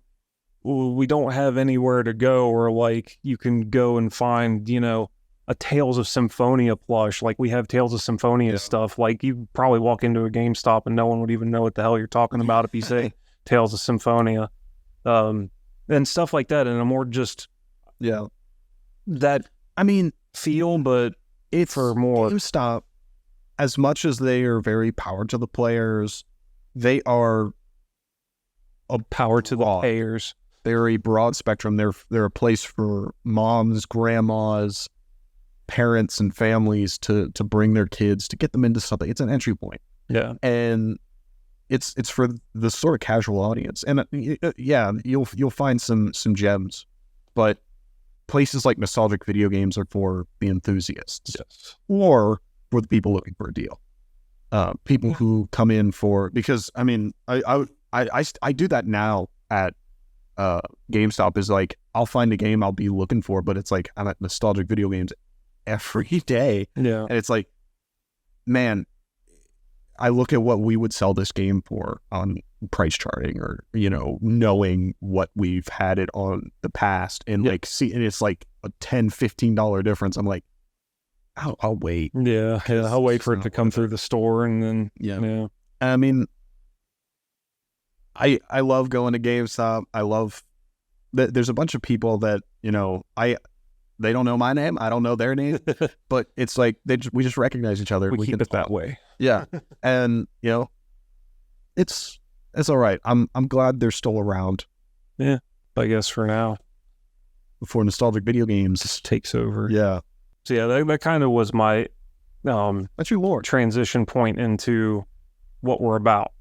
[SPEAKER 2] we don't have anywhere to go, or like you can go and find, a Tales of Symphonia plush. Like we have Tales of Symphonia stuff. Like you probably walk into a GameStop and no one would even know what the hell you're talking about if you say Tales of Symphonia. And stuff like that, and a more just that feel, but
[SPEAKER 1] it's
[SPEAKER 2] for more
[SPEAKER 1] GameStop. As much as they are very power to the players, they are a
[SPEAKER 2] power to the payers.
[SPEAKER 1] They're a broad spectrum. They're a place for moms, grandmas, parents, and families to bring their kids, to get them into something. It's an entry point.
[SPEAKER 2] Yeah,
[SPEAKER 1] and it's for the sort of casual audience, and you'll find some gems, but places like Nostalgic Video Games are for the enthusiasts, or for the people looking for a deal. People who come in because I do that now at GameStop. Is like, I'll find a game I'll be looking for, but it's like, I'm at Nostalgic Video Games every day, and it's like, man, I look at what we would sell this game for on price charting, or, knowing what we've had it on the past, and and it's like a $10, $15 difference. I'm like, I'll wait.
[SPEAKER 2] Yeah. I'll wait for it to come through the store, and then,
[SPEAKER 1] I mean, I love going to GameStop. I love that there's a bunch of people that, they don't know my name, I don't know their name, but it's like we just recognize each other.
[SPEAKER 2] We keep it that way.
[SPEAKER 1] Yeah. And it's all right. I'm glad they're still around.
[SPEAKER 2] Yeah, I guess for now.
[SPEAKER 1] Before Nostalgic Video Games
[SPEAKER 2] just takes over.
[SPEAKER 1] Yeah.
[SPEAKER 2] So that kind of was my
[SPEAKER 1] that's your lore
[SPEAKER 2] transition point into what we're about.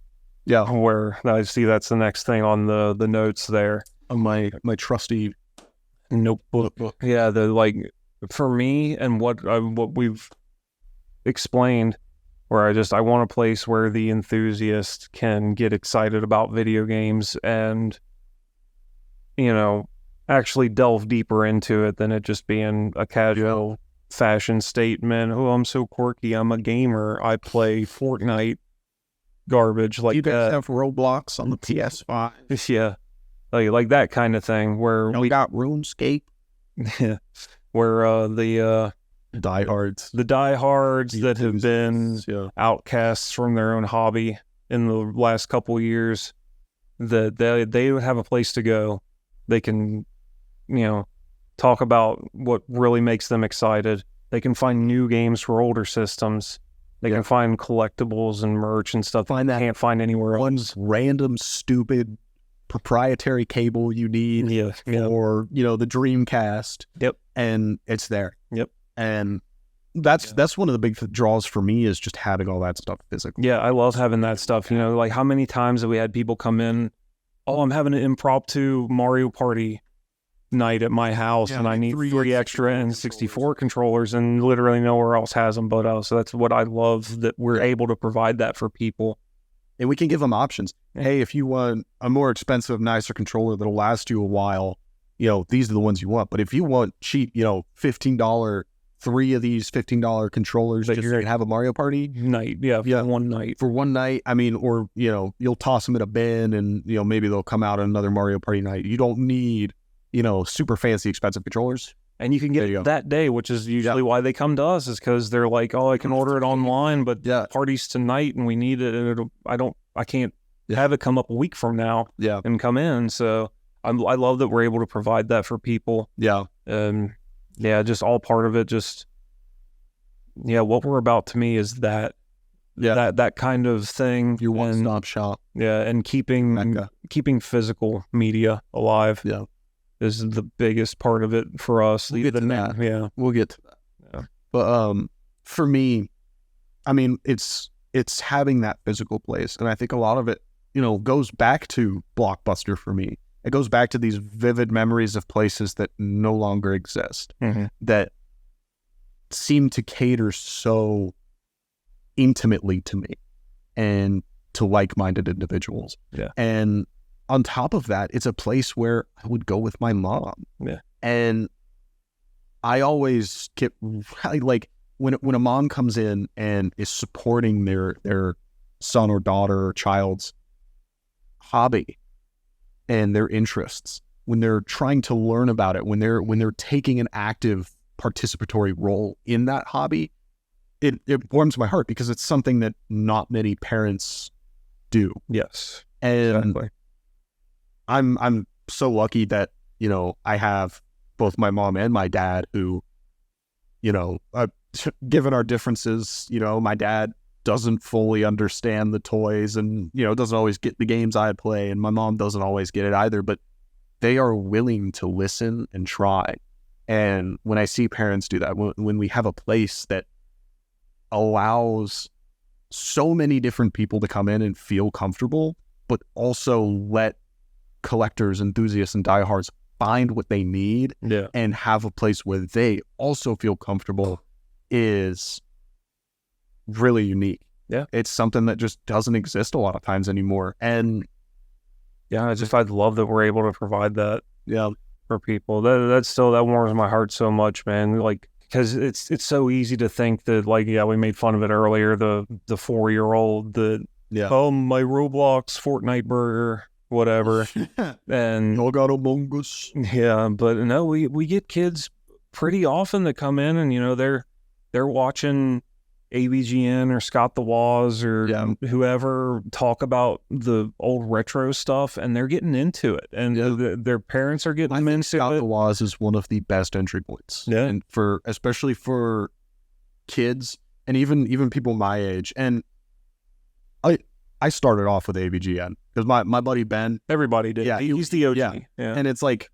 [SPEAKER 1] Yeah.
[SPEAKER 2] Where I see that's the next thing on the notes there.
[SPEAKER 1] On my trusty
[SPEAKER 2] notebook. Yeah, for me, and what we've explained, where I want a place where the enthusiast can get excited about video games and, actually delve deeper into it than it just being a casual fashion statement. Oh, I'm so quirky, I'm a gamer, I play Fortnite garbage like
[SPEAKER 1] you
[SPEAKER 2] that.
[SPEAKER 1] You guys have Roblox on the PS5.
[SPEAKER 2] Yeah. Like that kind of thing, where
[SPEAKER 1] we got RuneScape.
[SPEAKER 2] Yeah. Where the
[SPEAKER 1] diehards
[SPEAKER 2] that have been outcasts from their own hobby in the last couple of years, that they would have a place to go. They can, talk about what really makes them excited. They can find new games for older systems. They can find collectibles and merch and stuff they can't find anywhere else.
[SPEAKER 1] One random stupid proprietary cable you need for the Dreamcast.
[SPEAKER 2] Yep.
[SPEAKER 1] And it's there.
[SPEAKER 2] Yep.
[SPEAKER 1] And that's one of the big draws for me, is just having all that stuff physically.
[SPEAKER 2] Yeah, I love having that stuff. Like how many times have we had people come in, oh, I'm having an impromptu Mario Party night at my house, and I need three extra N64 controllers, and literally nowhere else has them but us. So that's what I love, that we're able to provide that for people.
[SPEAKER 1] And we can give them options. Hey, if you want a more expensive, nicer controller that'll last you a while, these are the ones you want. But if you want cheap, $15, 3 of these $15 controllers, just so you can have a Mario Party
[SPEAKER 2] night. Yeah.
[SPEAKER 1] For one night. I mean, or, you'll toss them in a bin and, maybe they'll come out another Mario Party night. You don't need, super fancy, expensive controllers.
[SPEAKER 2] And you can get it that day, which is usually why they come to us, is because they're like, oh, I can order it online, but party's tonight and we need it. And I can't have it come up a week from now and come in. So I love that we're able to provide that for people.
[SPEAKER 1] Yeah.
[SPEAKER 2] Just all part of it. Just, what we're about to me is that kind of thing.
[SPEAKER 1] Your one-stop shop.
[SPEAKER 2] Yeah. And keeping physical media alive.
[SPEAKER 1] Yeah.
[SPEAKER 2] Is the biggest part of it for us.
[SPEAKER 1] We'll get to that.
[SPEAKER 2] Yeah.
[SPEAKER 1] We'll get to that. Yeah. But for me, I mean, it's having that physical place. And I think a lot of it, goes back to Blockbuster for me. It goes back to these vivid memories of places that no longer exist, that seem to cater so intimately to me and to like-minded individuals.
[SPEAKER 2] Yeah.
[SPEAKER 1] And on top of that, it's a place where I would go with my mom.
[SPEAKER 2] Yeah.
[SPEAKER 1] And I always get like when a mom comes in and is supporting their son or daughter or child's hobby and their interests, when they're trying to learn about it, when they're taking an active participatory role in that hobby, it warms my heart because it's something that not many parents do.
[SPEAKER 2] Yes.
[SPEAKER 1] And
[SPEAKER 2] exactly.
[SPEAKER 1] I'm so lucky that, I have both my mom and my dad who, given our differences, my dad doesn't fully understand the toys and, doesn't always get the games I play, and my mom doesn't always get it either, but they are willing to listen and try. And when I see parents do that, when we have a place that allows so many different people to come in and feel comfortable, but also let collectors, enthusiasts, and diehards find what they need and have a place where they also feel comfortable, is really unique.
[SPEAKER 2] Yeah.
[SPEAKER 1] It's something that just doesn't exist a lot of times anymore. And
[SPEAKER 2] I love that we're able to provide that for people. That warms my heart so much, man. Like, because it's so easy to think that, like, we made fun of it earlier, the 4-year-old that my Roblox Fortnite burger, whatever. And
[SPEAKER 1] I got Among Us.
[SPEAKER 2] Yeah, but no, we get kids pretty often that come in and they're watching AVGN or Scott the Woz or whoever talk about the old retro stuff, and they're getting into it, and their parents are getting them into
[SPEAKER 1] Scott the Woz is one of the best entry points.
[SPEAKER 2] Yeah,
[SPEAKER 1] and especially for kids and even people my age. And I started off with AVGN because my buddy Ben,
[SPEAKER 2] everybody did.
[SPEAKER 1] Yeah,
[SPEAKER 2] he's the OG.
[SPEAKER 1] Yeah. And it's like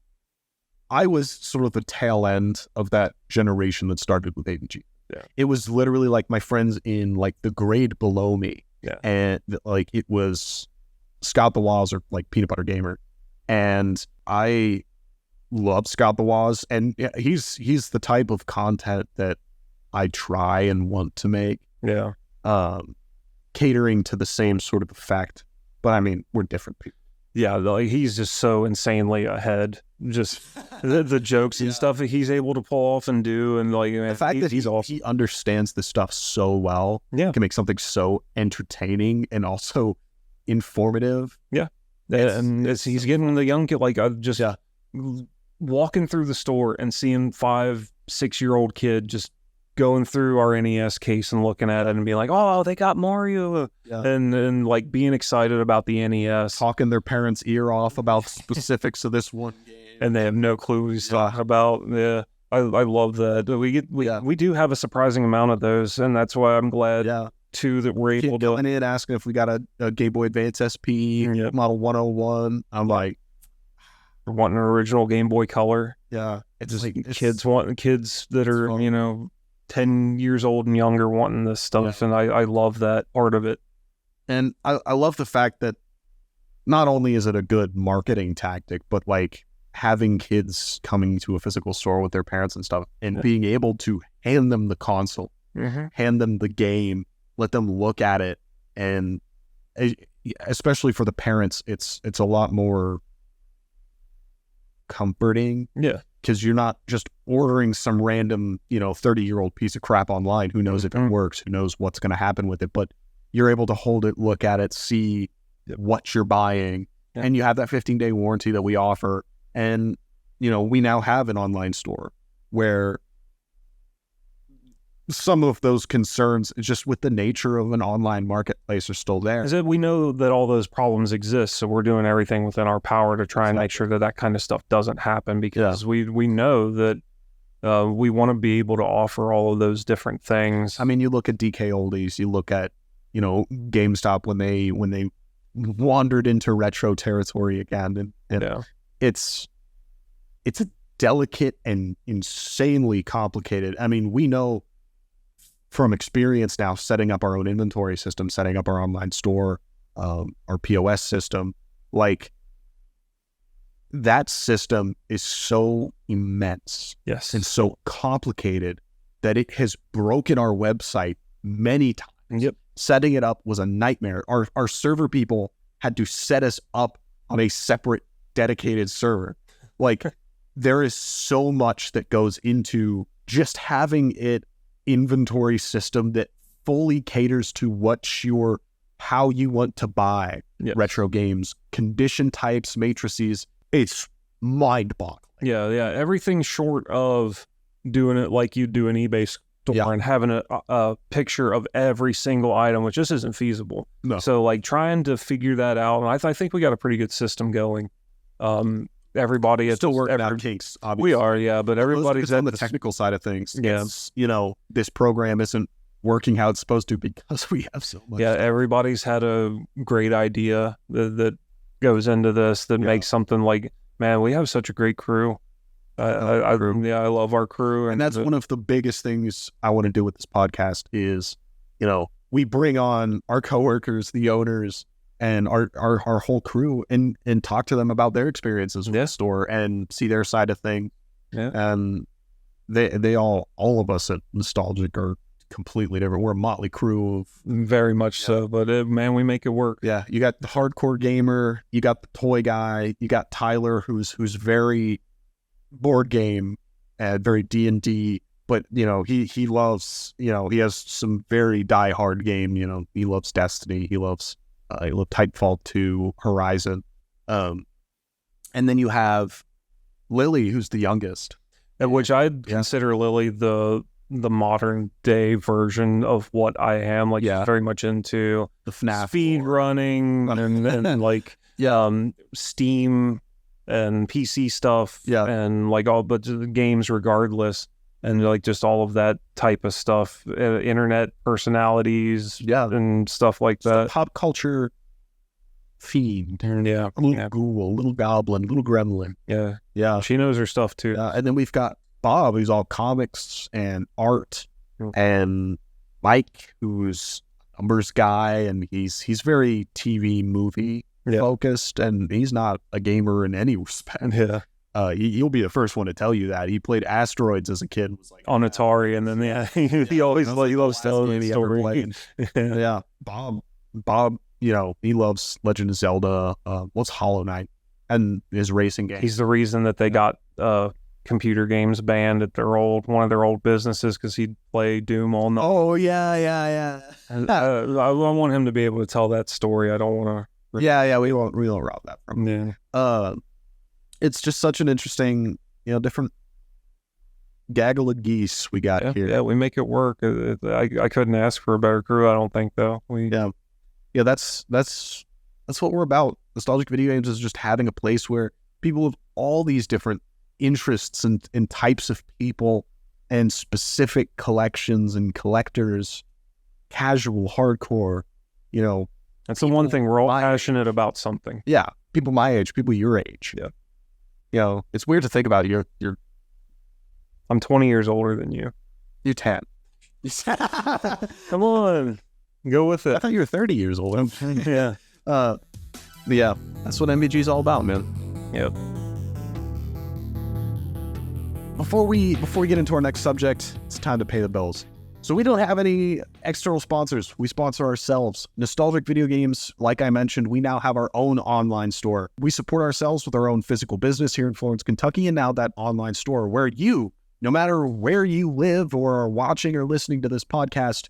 [SPEAKER 1] I was sort of the tail end of that generation that started with AVG.
[SPEAKER 2] Yeah.
[SPEAKER 1] It was literally like my friends in like the grade below me.
[SPEAKER 2] Yeah.
[SPEAKER 1] And like it was Scott the Woz or like Peanut Butter Gamer. And I love Scott the Woz, and he's the type of content that I try and want to make.
[SPEAKER 2] Yeah.
[SPEAKER 1] Catering to the same sort of effect. But I mean, we're different people.
[SPEAKER 2] Yeah, like he's just so insanely ahead. Just the jokes and stuff that he's able to pull off and do, and like
[SPEAKER 1] the fact that he's awesome. He understands the stuff so well.
[SPEAKER 2] Yeah,
[SPEAKER 1] can make something so entertaining and also informative.
[SPEAKER 2] Yeah, and he's getting the young kid, like just walking through the store and seeing 5-6-year-old kid just going through our NES case and looking at it and being like, oh, they got Mario. And like being excited about the NES.
[SPEAKER 1] Talking their parents' ear off about specifics of this one game.
[SPEAKER 2] And they have no clue what he's talking about. Yeah. I love that. We do have a surprising amount of those, and that's why I'm glad too that we're able to
[SPEAKER 1] coming in asking if we got a Game Boy Advance SP model 101. I'm like,
[SPEAKER 2] wanting an original Game Boy Color.
[SPEAKER 1] Yeah.
[SPEAKER 2] It's just like kids that are, 10 years old and younger wanting this stuff, and I love that part of it.
[SPEAKER 1] And I love the fact that not only is it a good marketing tactic, but like having kids coming to a physical store with their parents and stuff and being able to hand them the console, hand them the game, let them look at it, and especially for the parents, it's a lot more comforting.
[SPEAKER 2] Yeah.
[SPEAKER 1] Because you're not just ordering some random, 30-year-old piece of crap online. Who knows if it works? Who knows what's going to happen with it? But you're able to hold it, look at it, see what you're buying. Yeah. And you have that 15-day warranty that we offer. And, we now have an online store where some of those concerns, just with the nature of an online marketplace, are still there.
[SPEAKER 2] Is it, we know that all those problems exist, so we're doing everything within our power to try and make sure that kind of stuff doesn't happen, because we know that we want to be able to offer all of those different things.
[SPEAKER 1] I mean, you look at DK Oldies, you look at, GameStop when they wandered into retro territory again, and it's a delicate and insanely complicated. I mean, we know from experience now, setting up our own inventory system, setting up our online store, our POS system, like that system is so immense, and so complicated that it has broken our website many times.
[SPEAKER 2] Yep.
[SPEAKER 1] Setting it up was a nightmare. Our server people had to set us up on a separate dedicated server. Like there is so much that goes into just having it inventory system that fully caters to how you want to buy retro games, condition types, matrices. It's mind-boggling.
[SPEAKER 2] Yeah. Everything short of doing it like you do an eBay store and having a picture of every single item, which just isn't feasible.
[SPEAKER 1] No.
[SPEAKER 2] So like trying to figure that out, and I think we got a pretty good system going. Everybody is
[SPEAKER 1] still working out kinks, obviously.
[SPEAKER 2] We are, but everybody's
[SPEAKER 1] on the technical side of things. Yeah. It's, this program isn't working how it's supposed to because we have so much.
[SPEAKER 2] Yeah, everybody's had a great idea that goes into this that makes something like, man, we have such a great crew. I love our crew.
[SPEAKER 1] And that's one of the biggest things I want to do with this podcast is, we bring on our coworkers, the owners, and our whole crew, and talk to them about their experiences with the store and see their side of things.
[SPEAKER 2] Yeah.
[SPEAKER 1] And they all of us at Nostalgic are completely different. We're a motley crew of
[SPEAKER 2] very much so, but man, we make it work.
[SPEAKER 1] Yeah. You got the hardcore gamer, you got the toy guy, you got Tyler who's very board game and very D&D, but he loves, he has some very die-hard game. He loves Destiny, he loves Titanfall 2, Horizon. And then you have Lily, who's the youngest.
[SPEAKER 2] Which I'd consider Lily the modern day version of what I am. Like, very much into
[SPEAKER 1] the FNAF
[SPEAKER 2] speed running and like Steam and PC stuff. Yeah. And like all but the games regardless. And like just all of that type of stuff, internet personalities, and stuff like that.
[SPEAKER 1] Pop culture fiend.
[SPEAKER 2] Yeah.
[SPEAKER 1] A little ghoul, little goblin, little gremlin.
[SPEAKER 2] Yeah.
[SPEAKER 1] Yeah.
[SPEAKER 2] She knows her stuff too.
[SPEAKER 1] And then we've got Bob, who's all comics and art, and Mike, who's a numbers guy, and he's very TV movie focused, and he's not a gamer in any respect.
[SPEAKER 2] Yeah.
[SPEAKER 1] You'll be the first one to tell you that he played Asteroids as a kid. Was like
[SPEAKER 2] on Atari, and then he always he loves telling the story.
[SPEAKER 1] Yeah, Bob, he loves Legend of Zelda. What's Hollow Knight and his racing game.
[SPEAKER 2] He's the reason that they got computer games banned at one of their old businesses because he'd play Doom all night.
[SPEAKER 1] Oh yeah.
[SPEAKER 2] And, I want him to be able to tell that story. I don't want
[SPEAKER 1] to. Yeah, we won't rob that from him.
[SPEAKER 2] Yeah.
[SPEAKER 1] It's just such an interesting, different gaggle of geese we got here.
[SPEAKER 2] Yeah, we make it work. I couldn't ask for a better crew, I don't think, though.
[SPEAKER 1] Yeah, that's what we're about. Nostalgic Video Games is just having a place where people of all these different interests and types of people and specific collections and collectors, casual, hardcore,
[SPEAKER 2] That's the one thing, we're all passionate about something.
[SPEAKER 1] Yeah, people my age, people your age.
[SPEAKER 2] Yeah.
[SPEAKER 1] It's weird to think about. You're
[SPEAKER 2] I'm 20 years older than you.
[SPEAKER 1] You're 10.
[SPEAKER 2] Come on. Go with it.
[SPEAKER 1] I thought you were 30 years old.
[SPEAKER 2] Yeah.
[SPEAKER 1] Yeah, that's what NVG is all about, man.
[SPEAKER 2] Yep.
[SPEAKER 1] Before we get into our next subject, it's time to pay the bills. So we don't have any external sponsors. We sponsor ourselves. Nostalgic Video Games, like I mentioned, we now have our own online store. We support ourselves with our own physical business here in Florence, Kentucky, and now that online store where you, no matter where you live or are watching or listening to this podcast,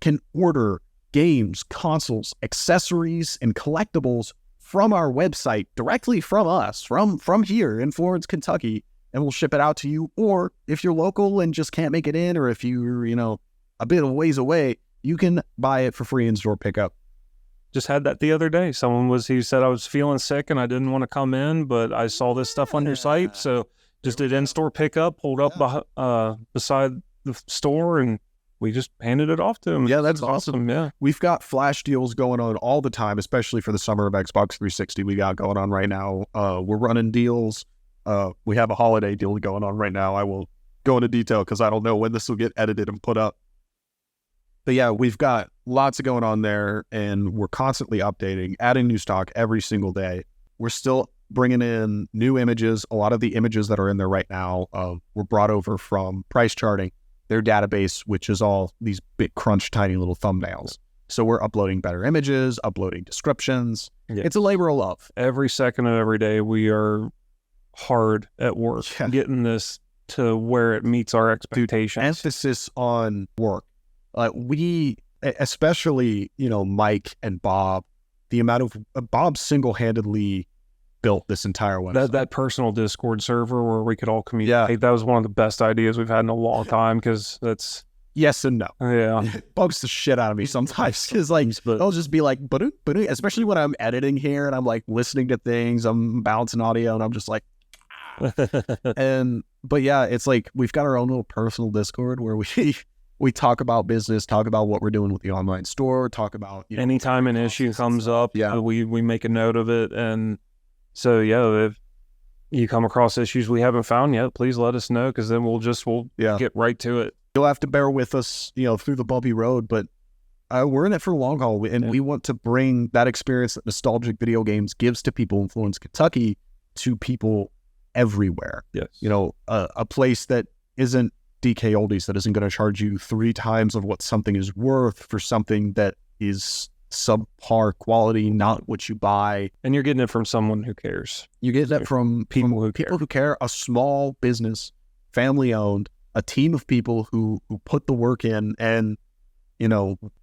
[SPEAKER 1] can order games, consoles, accessories, and collectibles from our website directly from us, from here in Florence, Kentucky, and we'll ship it out to you. Or if you're local and just can't make it in, or if you're, a bit of ways away, you can buy it for free in-store pickup.
[SPEAKER 2] Just had that the other day. He said I was feeling sick and I didn't want to come in, but I saw this stuff on your site, so just did in-store pickup, pulled up beside the store, and we just handed it off to him.
[SPEAKER 1] Yeah, that's awesome.
[SPEAKER 2] Yeah.
[SPEAKER 1] We've got flash deals going on all the time, especially for the summer of Xbox 360 we got going on right now. We're running deals. We have a holiday deal going on right now. I will go into detail because I don't know when this will get edited and put up. But yeah, we've got lots of going on there, and we're constantly updating, adding new stock every single day. We're still bringing in new images. A lot of the images that are in there right now were brought over from Price Charting, their database, which is all these big crunch, tiny little thumbnails. So we're uploading better images, uploading descriptions. Yeah. It's a labor of love.
[SPEAKER 2] Every second of every day, we are hard at work getting this to where it meets our expectations.
[SPEAKER 1] Emphasis on work. We, especially, Mike and Bob, the amount of Bob single-handedly built this entire website.
[SPEAKER 2] That personal Discord server where we could all communicate. Yeah. That was one of the best ideas we've had in a long time, because that's...
[SPEAKER 1] Yes and no.
[SPEAKER 2] Yeah.
[SPEAKER 1] It bugs the shit out of me sometimes, because I'll just be like, especially when I'm editing here and I'm like listening to things, I'm balancing audio and I'm just like, but yeah, it's like we've got our own little personal Discord where we talk about business, talk about what we're doing with the online store, talk about
[SPEAKER 2] anytime an issue comes up, we make a note of it. And so if you come across issues we haven't found yet, please let us know, because then we'll get right to it.
[SPEAKER 1] You'll have to bear with us, through the bumpy road, but we're in it for the long haul, and we want to bring that experience that Nostalgic Video Games gives to people in Florence, Kentucky, to people everywhere.
[SPEAKER 2] Yes.
[SPEAKER 1] A place that isn't DK Oldies, that isn't going to charge you 3 times of what something is worth for something that is subpar quality, not what you buy.
[SPEAKER 2] And you're getting it from someone who cares.
[SPEAKER 1] You get that from people who care. A small business, family owned, a team of people who put the work in and,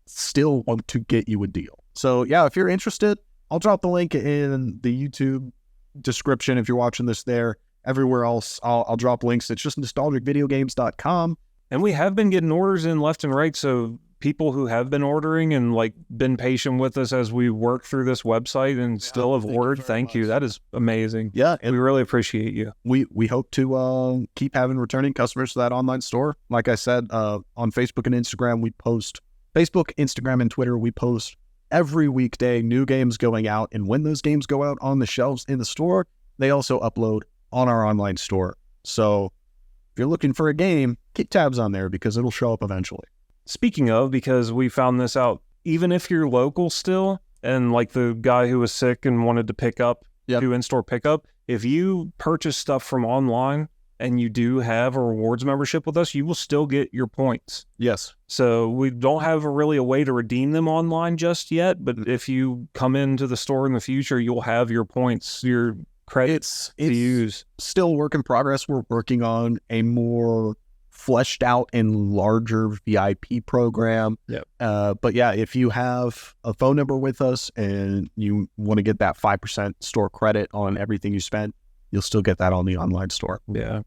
[SPEAKER 1] still want to get you a deal. So yeah, if you're interested, I'll drop the link in the YouTube description if you're watching this there. Everywhere else, I'll drop links. It's just nostalgicvideogames.com.
[SPEAKER 2] And we have been getting orders in left and right. So people who have been ordering and been patient with us as we work through this website and still have ordered, thank you. That is amazing.
[SPEAKER 1] Yeah.
[SPEAKER 2] And we really appreciate you.
[SPEAKER 1] We hope to keep having returning customers to that online store. Like I said, on Facebook and Instagram, Facebook, Instagram, and Twitter, we post every weekday new games going out. And when those games go out on the shelves in the store, they also upload on our online store. So if you're looking for a game, keep tabs on there, because it'll show up eventually.
[SPEAKER 2] Speaking of, because we found this out, even if you're local still, and like the guy who was sick and wanted to pick up, do in-store pickup, if you purchase stuff from online and you do have a rewards membership with us, you will still get your points.
[SPEAKER 1] Yes.
[SPEAKER 2] So we don't have really a way to redeem them online just yet, but if you come into the store in the future, you'll have your points, your credits to use.
[SPEAKER 1] Still work in progress. We're working on a more fleshed out and larger VIP program. But yeah, if you have a phone number with us and you want to get that 5% store credit on everything you spend, you'll still get that on the online store.
[SPEAKER 2] Yeah.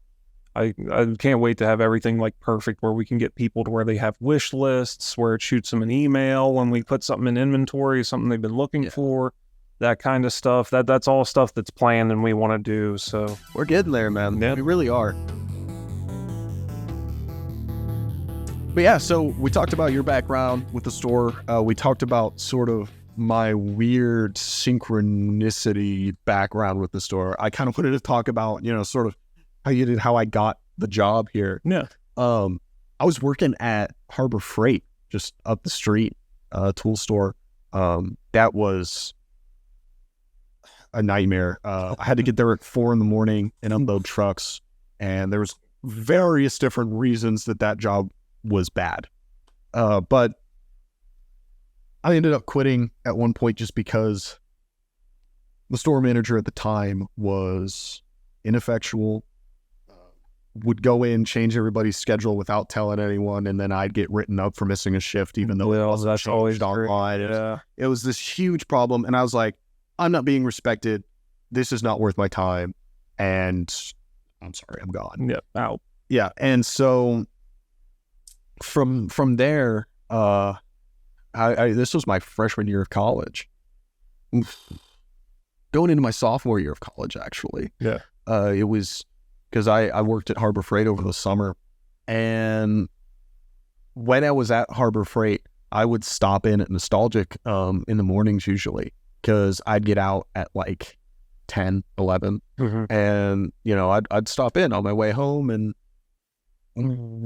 [SPEAKER 2] I can't wait to have everything perfect, where we can get people to where they have wish lists, where it shoots them an email when we put something in inventory, something they've been looking for, that kind of stuff. That's all stuff that's planned and we want to do. So
[SPEAKER 1] we're getting there, man.
[SPEAKER 2] Yeah.
[SPEAKER 1] We really are. But yeah, so we talked about your background with the store. We talked about sort of my weird synchronicity background with the store. I kind of wanted to talk about, sort of how I got the job here.
[SPEAKER 2] Yeah.
[SPEAKER 1] I was working at Harbor Freight, just up the street, tool store. That was a nightmare. I had to get there at 4 a.m. and unload trucks. And there was various different reasons that job was bad. But I ended up quitting at one point just because the store manager at the time was ineffectual, would go in, change everybody's schedule without telling anyone, and then I'd get written up for missing a shift, even though it wasn't
[SPEAKER 2] that's always
[SPEAKER 1] online.
[SPEAKER 2] Yeah.
[SPEAKER 1] It was this huge problem, and I was like, I'm not being respected. This is not worth my time, and I'm sorry, I'm gone.
[SPEAKER 2] Yeah, out.
[SPEAKER 1] Yeah, and so from there, this was my freshman year of college. Going into my sophomore year of college, actually.
[SPEAKER 2] Yeah.
[SPEAKER 1] It was because I worked at Harbor Freight over the summer, and when I was at Harbor Freight, I would stop in at Nostalgic in the mornings usually, because I'd get out at like 10, 11, and I'd stop in on my way home. And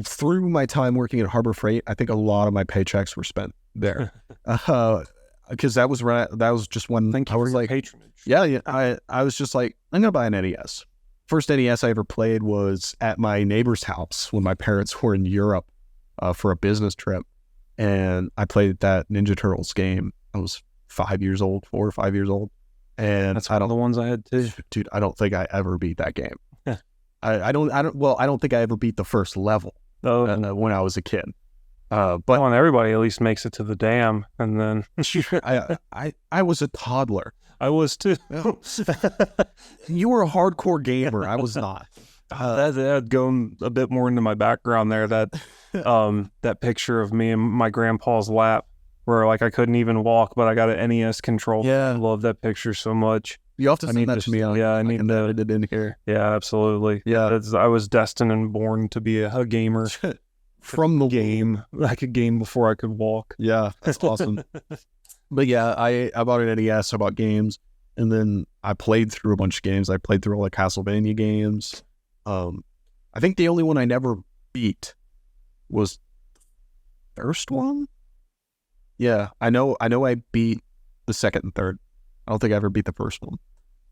[SPEAKER 1] through my time working at Harbor Freight, I think a lot of my paychecks were spent there, because that was just one thing. I was like,
[SPEAKER 2] patronage.
[SPEAKER 1] Yeah. I was just like, I'm gonna buy an NES. First NES I ever played was at my neighbor's house when my parents were in Europe for a business trip, and I played that Ninja Turtles game. I was 4 or 5 years old, and
[SPEAKER 2] that's one of the ones I had too.
[SPEAKER 1] Dude, I don't think I ever beat that game. I don't think I ever beat the first level when I was a kid. But
[SPEAKER 2] everybody at least makes it to the dam, and then
[SPEAKER 1] I was a toddler.
[SPEAKER 2] I was too.
[SPEAKER 1] You were a hardcore gamer. I was not.
[SPEAKER 2] That going a bit more into my background there. That that picture of me in my grandpa's lap, where like I couldn't even walk, but I got an NES control.
[SPEAKER 1] Yeah,
[SPEAKER 2] I love that picture so much.
[SPEAKER 1] You have to send that to me.
[SPEAKER 2] I need to
[SPEAKER 1] edit it in here.
[SPEAKER 2] Yeah, absolutely.
[SPEAKER 1] Yeah,
[SPEAKER 2] I was destined and born to be a gamer.
[SPEAKER 1] From the
[SPEAKER 2] game, I could game before I could walk.
[SPEAKER 1] Yeah, that's awesome. But yeah, I bought an NES, I bought games, and then I played through a bunch of games. I played through all the Castlevania games. I think the only one I never beat was the first one. Yeah, I know I beat the second and third. I don't think I ever beat the first one.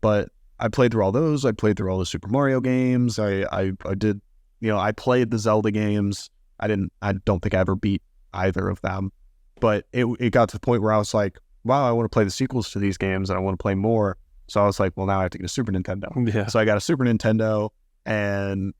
[SPEAKER 1] But I played through all those. I played through all the Super Mario games. I did, I played the Zelda games. I don't think I ever beat either of them. But it got to the point where I was like, wow, I want to play the sequels to these games and I want to play more. So I was like, well, now I have to get a Super Nintendo.
[SPEAKER 2] Yeah.
[SPEAKER 1] So I got a Super Nintendo, and,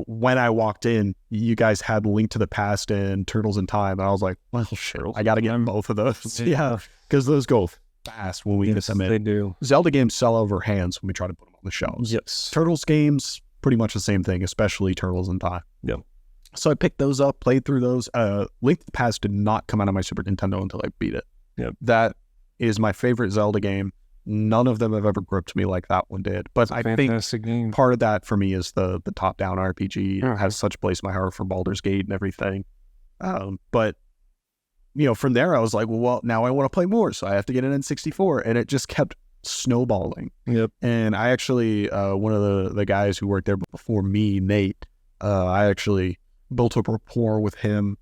[SPEAKER 1] when I walked in, you guys had Link to the Past and Turtles in Time. And I was like, well, shit, I got to get both of those. Yeah. Because those go fast when we get them in.
[SPEAKER 2] They do.
[SPEAKER 1] Zelda games sell over hands when we try to put them on the shelves.
[SPEAKER 2] Yes.
[SPEAKER 1] Turtles games, pretty much the same thing, especially Turtles in Time.
[SPEAKER 2] Yep.
[SPEAKER 1] So I picked those up, played through those. Link to the Past did not come out of my Super Nintendo until I beat it.
[SPEAKER 2] Yep.
[SPEAKER 1] That is my favorite Zelda game. None of them have ever gripped me like that one did. But I think
[SPEAKER 2] game.
[SPEAKER 1] Part of that for me is the top-down RPG. It has such a place in my heart for Baldur's Gate and everything. But, from there I was like, well, now I want to play more, so I have to get an N64. And it just kept snowballing.
[SPEAKER 2] Yep.
[SPEAKER 1] And I actually, one of the guys who worked there before me, Nate, I actually built a rapport with him.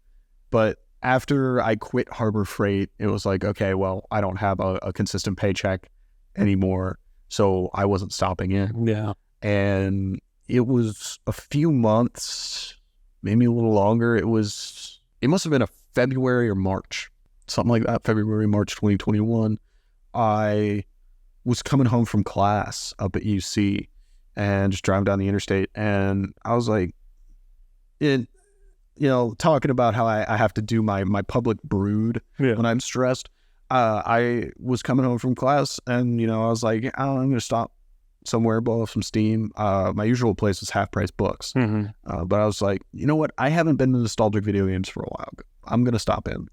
[SPEAKER 1] But after I quit Harbor Freight, it was like, okay, well, I don't have a consistent paycheck anymore, so I wasn't stopping in.
[SPEAKER 2] Yeah.
[SPEAKER 1] And it was a few months, maybe a little longer. It must have been a February or March, something like that, February, March 2021. I was coming home from class up at UC and just driving down the interstate, and I was like, talking about how I have to do my public brood when I'm stressed. I was coming home from class, and I was like, I'm going to stop somewhere, blow off some steam. My usual place was Half Price Books, but I was like, you know what? I haven't been to nostalgic video games for a while. I'm going to stop in.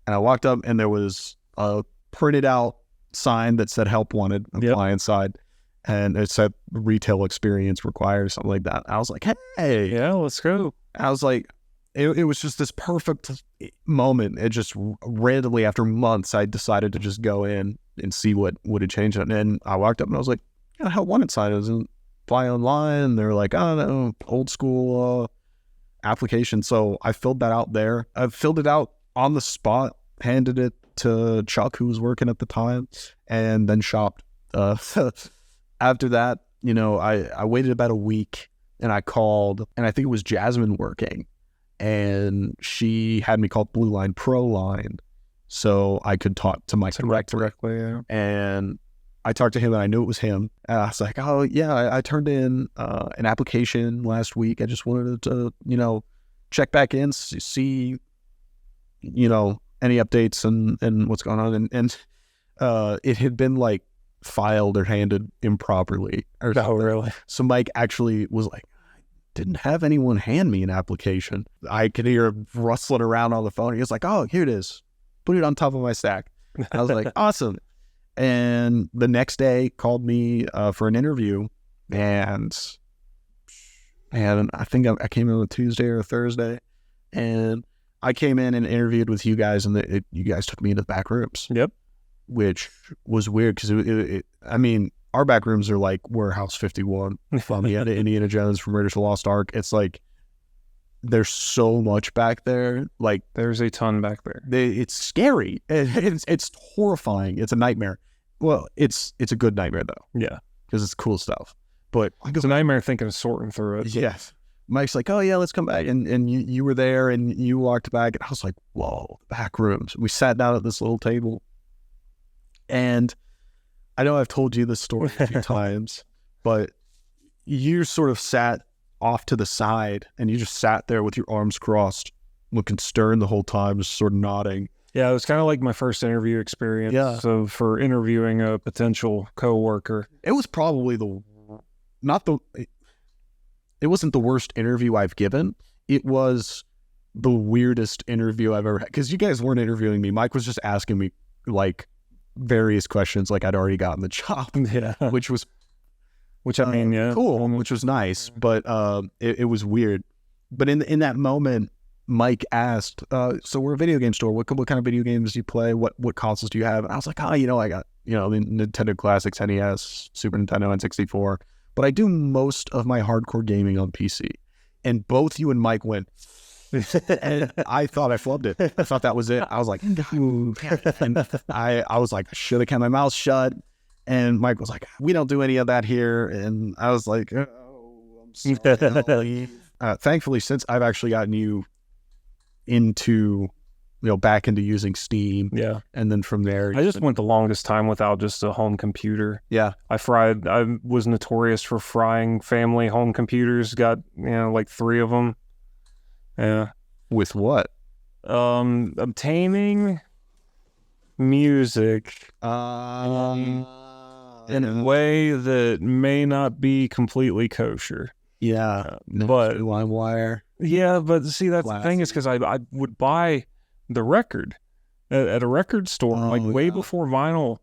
[SPEAKER 1] And I walked up, and there was a printed out sign that said "Help Wanted" apply inside. And it said retail experience required, something like that. I was like, hey.
[SPEAKER 2] Yeah, let's go.
[SPEAKER 1] I was like, it was just this perfect moment. It just randomly, after months, I decided to just go in and see what had changed. And then I walked up and I was like, yeah, Help Wanted sign doesn't apply online. And they're like, oh, no, old school application. So I filled that out there. I filled it out on the spot, handed it to Chuck, who was working at the time, and then shopped. After that, I waited about a week, and I called, and I think it was Jasmine working, and she had me call Blue Line Pro Line so I could talk to Mike directly.
[SPEAKER 2] Yeah.
[SPEAKER 1] And I talked to him, and I knew it was him. And I was like, oh, yeah, I turned in an application last week. I just wanted to, check back in, see, any updates and what's going on. And it had been, like, filed or handed improperly. Or
[SPEAKER 2] oh, really?
[SPEAKER 1] So Mike actually was like, I didn't have anyone hand me an application. I could hear him rustling around on the phone. He was like, oh, here it is. Put it on top of my stack. I was like, awesome. And the next day called me for an interview, and I think I came in on a Tuesday or a Thursday, and I came in and interviewed with you guys, and you guys took me into the back rooms.
[SPEAKER 2] Yep.
[SPEAKER 1] Which was weird because our back rooms are like Warehouse 51 from the Indiana Jones from Raiders of the Lost Ark. It's like there's so much back there. Like
[SPEAKER 2] there's a ton back there.
[SPEAKER 1] It's scary. It's horrifying. It's a nightmare. Well, it's a good nightmare though.
[SPEAKER 2] Yeah,
[SPEAKER 1] because it's cool stuff. But
[SPEAKER 2] it's a nightmare thinking of sorting through it.
[SPEAKER 1] Yes. Mike's like, oh yeah, let's come back, and you were there, and you walked back, and I was like, whoa, back rooms. We sat down at this little table. And I know I've told you this story a few times, but you sort of sat off to the side and you just sat there with your arms crossed, looking stern the whole time, just sort of nodding.
[SPEAKER 2] Yeah, it was kind of like my first interview experience.
[SPEAKER 1] Yeah.
[SPEAKER 2] So for interviewing a potential coworker.
[SPEAKER 1] It was probably it wasn't the worst interview I've given. It was the weirdest interview I've ever had. Because you guys weren't interviewing me. Mike was just asking me, like, various questions like I'd already gotten the job. Yeah. Which I mean, yeah. Cool, which was nice, but it was weird. But in that moment, Mike asked, so we're a video game store. What kind of video games do you play? What consoles do you have? And I was like, I got, the Nintendo Classics, NES, Super Nintendo, N64. But I do most of my hardcore gaming on PC. And both you and Mike went, and I thought I flubbed it. I thought that was it. I was like, and I was like, I should have kept my mouth shut. And Mike was like, we don't do any of that here. And I was like, oh, I'm sorry. Thankfully, since I've actually gotten you into, back into using Steam.
[SPEAKER 2] Yeah.
[SPEAKER 1] And then from there.
[SPEAKER 2] I just went the longest time without just a home computer.
[SPEAKER 1] Yeah.
[SPEAKER 2] I was notorious for frying family home computers. Got, like 3 of them. Yeah.
[SPEAKER 1] With what?
[SPEAKER 2] Obtaining music in a way that may not be completely kosher.
[SPEAKER 1] Yeah.
[SPEAKER 2] But
[SPEAKER 1] LimeWire.
[SPEAKER 2] Yeah, but see, that's the thing is because I would buy the record at a record store way before vinyl.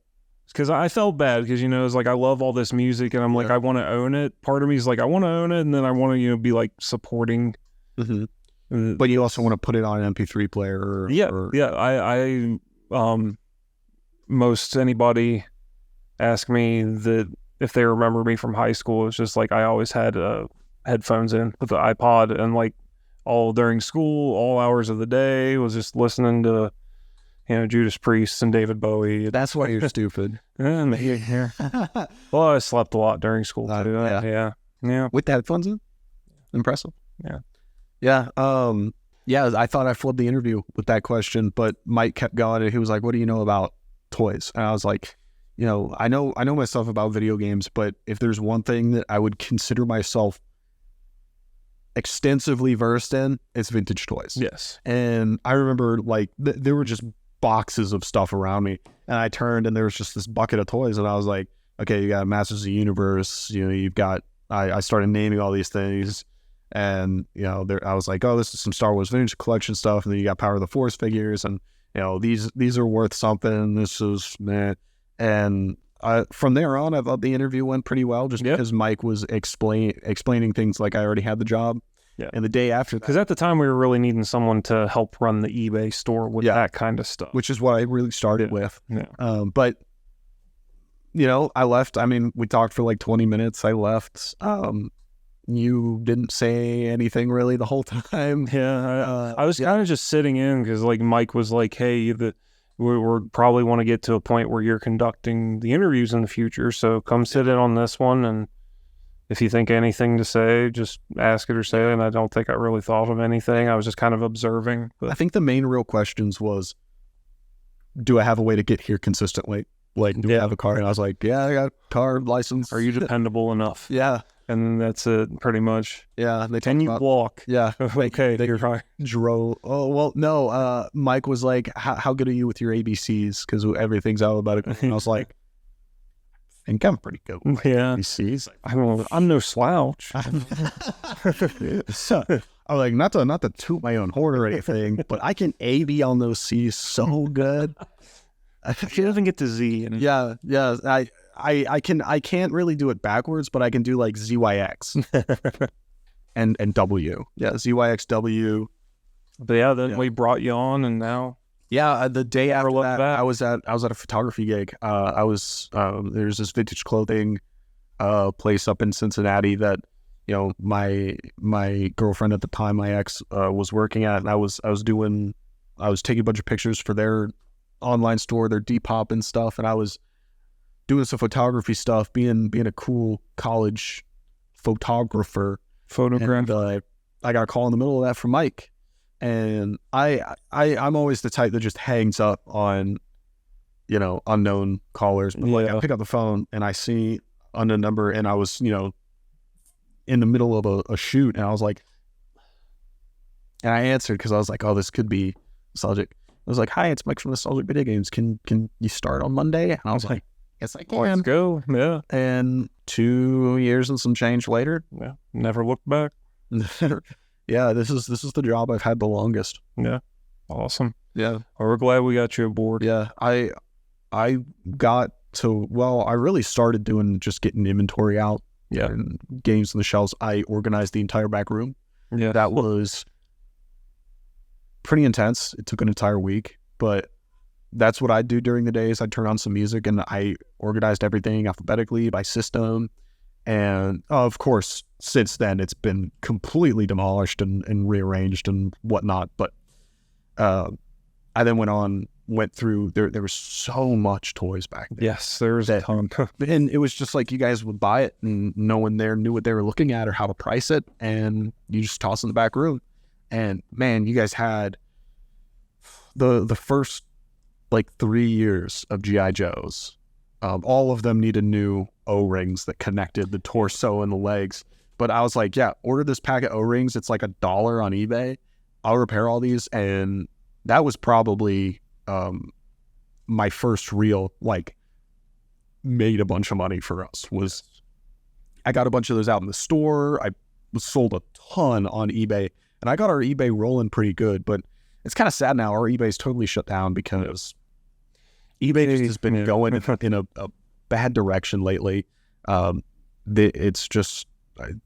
[SPEAKER 2] Because I felt bad because, it's like I love all this music and I'm like, I want to own it. Part of me is like, I want to own it. And then I want to, be like supporting.
[SPEAKER 1] Mm-hmm. But you also want to put it on an MP3 player.
[SPEAKER 2] I most anybody ask me that if they remember me from high school, it's just like I always had headphones in with the iPod, and like all during school, all hours of the day was just listening to Judas Priest and David Bowie.
[SPEAKER 1] That's why you're stupid.
[SPEAKER 2] Well, I slept a lot during school too. Yeah.
[SPEAKER 1] With the headphones in? Impressive.
[SPEAKER 2] Yeah.
[SPEAKER 1] Yeah. I thought I flubbed the interview with that question, but Mike kept going and he was like, what do you know about toys? And I was like, I know my stuff about video games, but if there's one thing that I would consider myself extensively versed in, it's vintage toys.
[SPEAKER 2] Yes.
[SPEAKER 1] And I remember like there were just boxes of stuff around me, and I turned and there was just this bucket of toys, and I was like, okay, you got Masters of the Universe, you've got, I started naming all these things. And, I was like, oh, this is some Star Wars vintage collection stuff. And then you got Power of the Force figures. And, these are worth something. This is, man. And from there on, I thought the interview went pretty well just because Mike was explaining things like I already had the job.
[SPEAKER 2] Yeah.
[SPEAKER 1] And the day after that.
[SPEAKER 2] Because at the time, we were really needing someone to help run the eBay store with that kind of stuff.
[SPEAKER 1] Which is what I really started with.
[SPEAKER 2] Yeah.
[SPEAKER 1] But, I left. I mean, we talked for like 20 minutes. I left. You didn't say anything really the whole time.
[SPEAKER 2] Yeah, I was kind of just sitting in because like Mike was like, hey, we're probably want to get to a point where you're conducting the interviews in the future, so come sit in on this one. And if you think anything to say, just ask it or say it. And I don't think I really thought of anything. I was just kind of observing. But
[SPEAKER 1] I think the main real questions was, do I have a way to get here consistently? Like, do I have a car? And I was like, yeah, I got a car license.
[SPEAKER 2] Are you dependable enough?
[SPEAKER 1] Yeah.
[SPEAKER 2] And that's it, pretty much.
[SPEAKER 1] Yeah.
[SPEAKER 2] Can you walk?
[SPEAKER 1] Yeah.
[SPEAKER 2] Okay, you're right.
[SPEAKER 1] Drove. Oh, well, no. Mike was like, how good are you with your ABCs? Because everything's alphabetical. And I was like, I think I'm pretty good with my ABCs.
[SPEAKER 2] I'm no slouch.
[SPEAKER 1] So, I'm like, not to toot my own horn or anything, but I can A-B on those C's so good.
[SPEAKER 2] She doesn't get to Z.
[SPEAKER 1] Yeah. I can't really do it backwards, but I can do like ZYX and W. Yeah, ZYX W.
[SPEAKER 2] But yeah, then we brought you on, and now
[SPEAKER 1] the day after that, I was at a photography gig. There's this vintage clothing place up in Cincinnati that my girlfriend at the time, my ex, was working at, and I was taking a bunch of pictures for their online store, their Depop and stuff, and I was doing some photography stuff, being a cool college photographer. And, I got a call in the middle of that from Mike, and I'm always the type that just hangs up on unknown callers. But like, I pick up the phone and I see unknown number, and I was in the middle of a shoot, and I was like, and I answered because I was like, oh, this could be nostalgic. I was like, hi, it's Mike from Nostalgic Video Games. Can you start on Monday? And I was like, yes, I can.
[SPEAKER 2] Let's go. Yeah.
[SPEAKER 1] And 2 years and some change later,
[SPEAKER 2] never looked back.
[SPEAKER 1] Yeah, this is the job I've had the longest.
[SPEAKER 2] Yeah. Awesome.
[SPEAKER 1] Yeah.
[SPEAKER 2] Well, we're glad we got you aboard.
[SPEAKER 1] Yeah. I got to, I really started doing just getting inventory out. Yeah. And games on the shelves. I organized the entire back room.
[SPEAKER 2] Yeah.
[SPEAKER 1] That was pretty intense. It took an entire week, but that's what I'd do during the days. I'd turn on some music, and I organized everything alphabetically by system. And of course, since then, it's been completely demolished and rearranged and whatnot. But I then went through, there was so much toys back then.
[SPEAKER 2] Yes, there was a ton.
[SPEAKER 1] And it was just like, you guys would buy it and no one there knew what they were looking at or how to price it, and you just toss it in the back room. And man, you guys had the first like 3 years of G.I. Joes. All of them needed new O-rings that connected the torso and the legs. But I was like, yeah, order this pack of O-rings. It's like $1 on eBay. I'll repair all these. And that was probably my first real, like, made a bunch of money for us. Was I got a bunch of those out in the store. I sold a ton on eBay. And I got our eBay rolling pretty good, but it's kind of sad now. Our eBay's totally shut down because eBay just has been going in a bad direction lately. It's just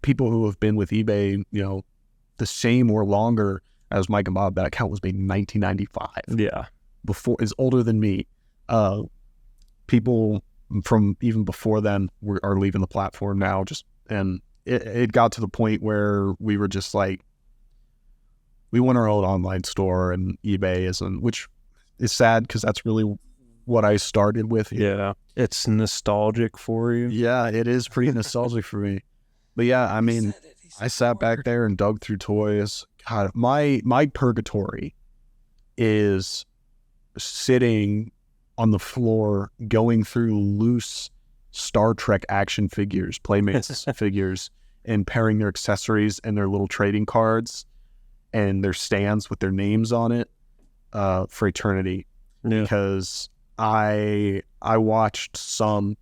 [SPEAKER 1] people who have been with eBay, the same or longer as Mike and Bob. That account was made in 1995.
[SPEAKER 2] Yeah,
[SPEAKER 1] is older than me. People from even before then are leaving the platform now. And it got to the point where we were just like, we want our own online store, and eBay isn't, which is sad because that's really what I started with.
[SPEAKER 2] Yeah, it's nostalgic for you.
[SPEAKER 1] Yeah, it is pretty nostalgic for me. But yeah, I mean, I sat back there and dug through toys. God, my purgatory is sitting on the floor going through loose Star Trek action figures, Playmates figures, and pairing their accessories and their little trading cards and their stands with their names on it for eternity.
[SPEAKER 2] Yeah.
[SPEAKER 1] Because I watched some.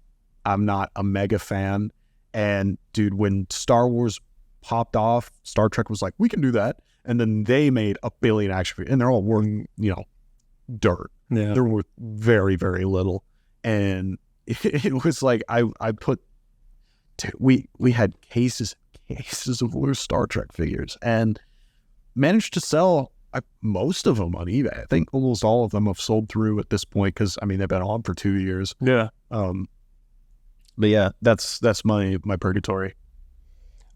[SPEAKER 1] I'm not a mega fan. And dude, when Star Wars popped off, Star Trek was like, we can do that. And then they made a billion action figures, and they're all worth, dirt.
[SPEAKER 2] Yeah.
[SPEAKER 1] They're worth very, very little. And it was like, we had cases of loose Star Trek figures, and managed to sell most of them on eBay. I think almost all of them have sold through at this point because, I mean, they've been on for 2 years.
[SPEAKER 2] Yeah.
[SPEAKER 1] But yeah, that's my purgatory.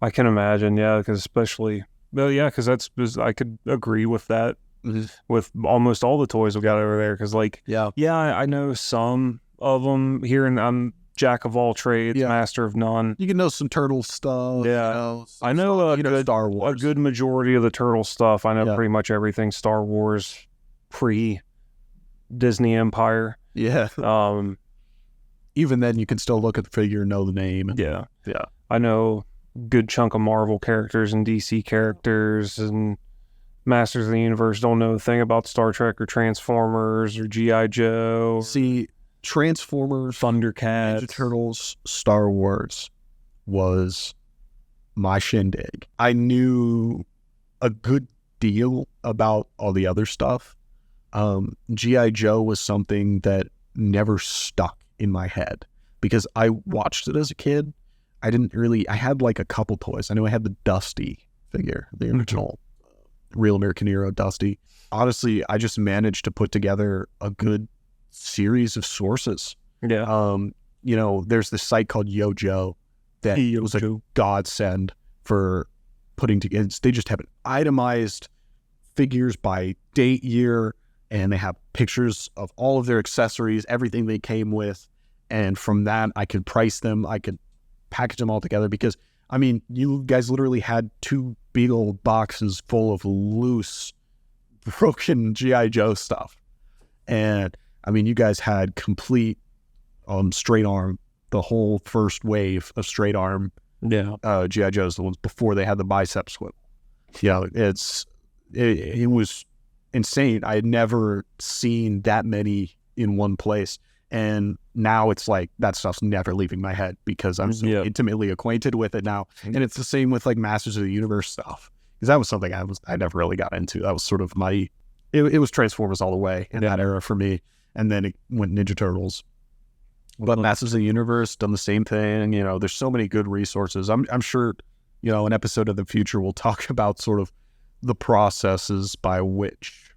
[SPEAKER 2] I can imagine, yeah, because I could agree with that with almost all the toys we got over there. Because, I know some of them here, and jack of all trades, master of none.
[SPEAKER 1] You can know some turtle stuff.
[SPEAKER 2] Yeah, I know
[SPEAKER 1] Star Wars.
[SPEAKER 2] A good majority of the turtle stuff. I know pretty much everything Star Wars, pre-Disney Empire.
[SPEAKER 1] Yeah. Even then, you can still look at the figure and know the name.
[SPEAKER 2] Yeah. I know a good chunk of Marvel characters and DC characters and Masters of the Universe. Don't know a thing about Star Trek or Transformers or G.I. Joe.
[SPEAKER 1] See, Transformers,
[SPEAKER 2] Thundercats,
[SPEAKER 1] Ninja Turtles, Star Wars was my shindig. I knew a good deal about all the other stuff. G.I. Joe was something that never stuck in my head because I watched it as a kid. I had like a couple toys. I knew I had the Dusty figure, the original Real American Hero Dusty. Honestly, I just managed to put together a good series of sources.
[SPEAKER 2] Yeah.
[SPEAKER 1] There's this site called Yojo that was a godsend for putting together. They just have itemized figures by date, year, and they have pictures of all of their accessories, everything they came with. And from that, I could price them. I could package them all together because, I mean, you guys literally had 2 big old boxes full of loose, broken G.I. Joe stuff. And, I mean, you guys had complete straight arm, the whole first wave of straight arm G.I. Joes, the ones before they had the bicep swivel. It was insane. I had never seen that many in one place. And now it's like that stuff's never leaving my head because I'm so intimately acquainted with it now. And it's the same with like Masters of the Universe stuff because that was something I never really got into. That was sort of it was Transformers all the way in that era for me. And then it went Ninja Turtles. But Masters of the Universe done the same thing. There's so many good resources. I'm sure, an episode of the future will talk about sort of the processes by which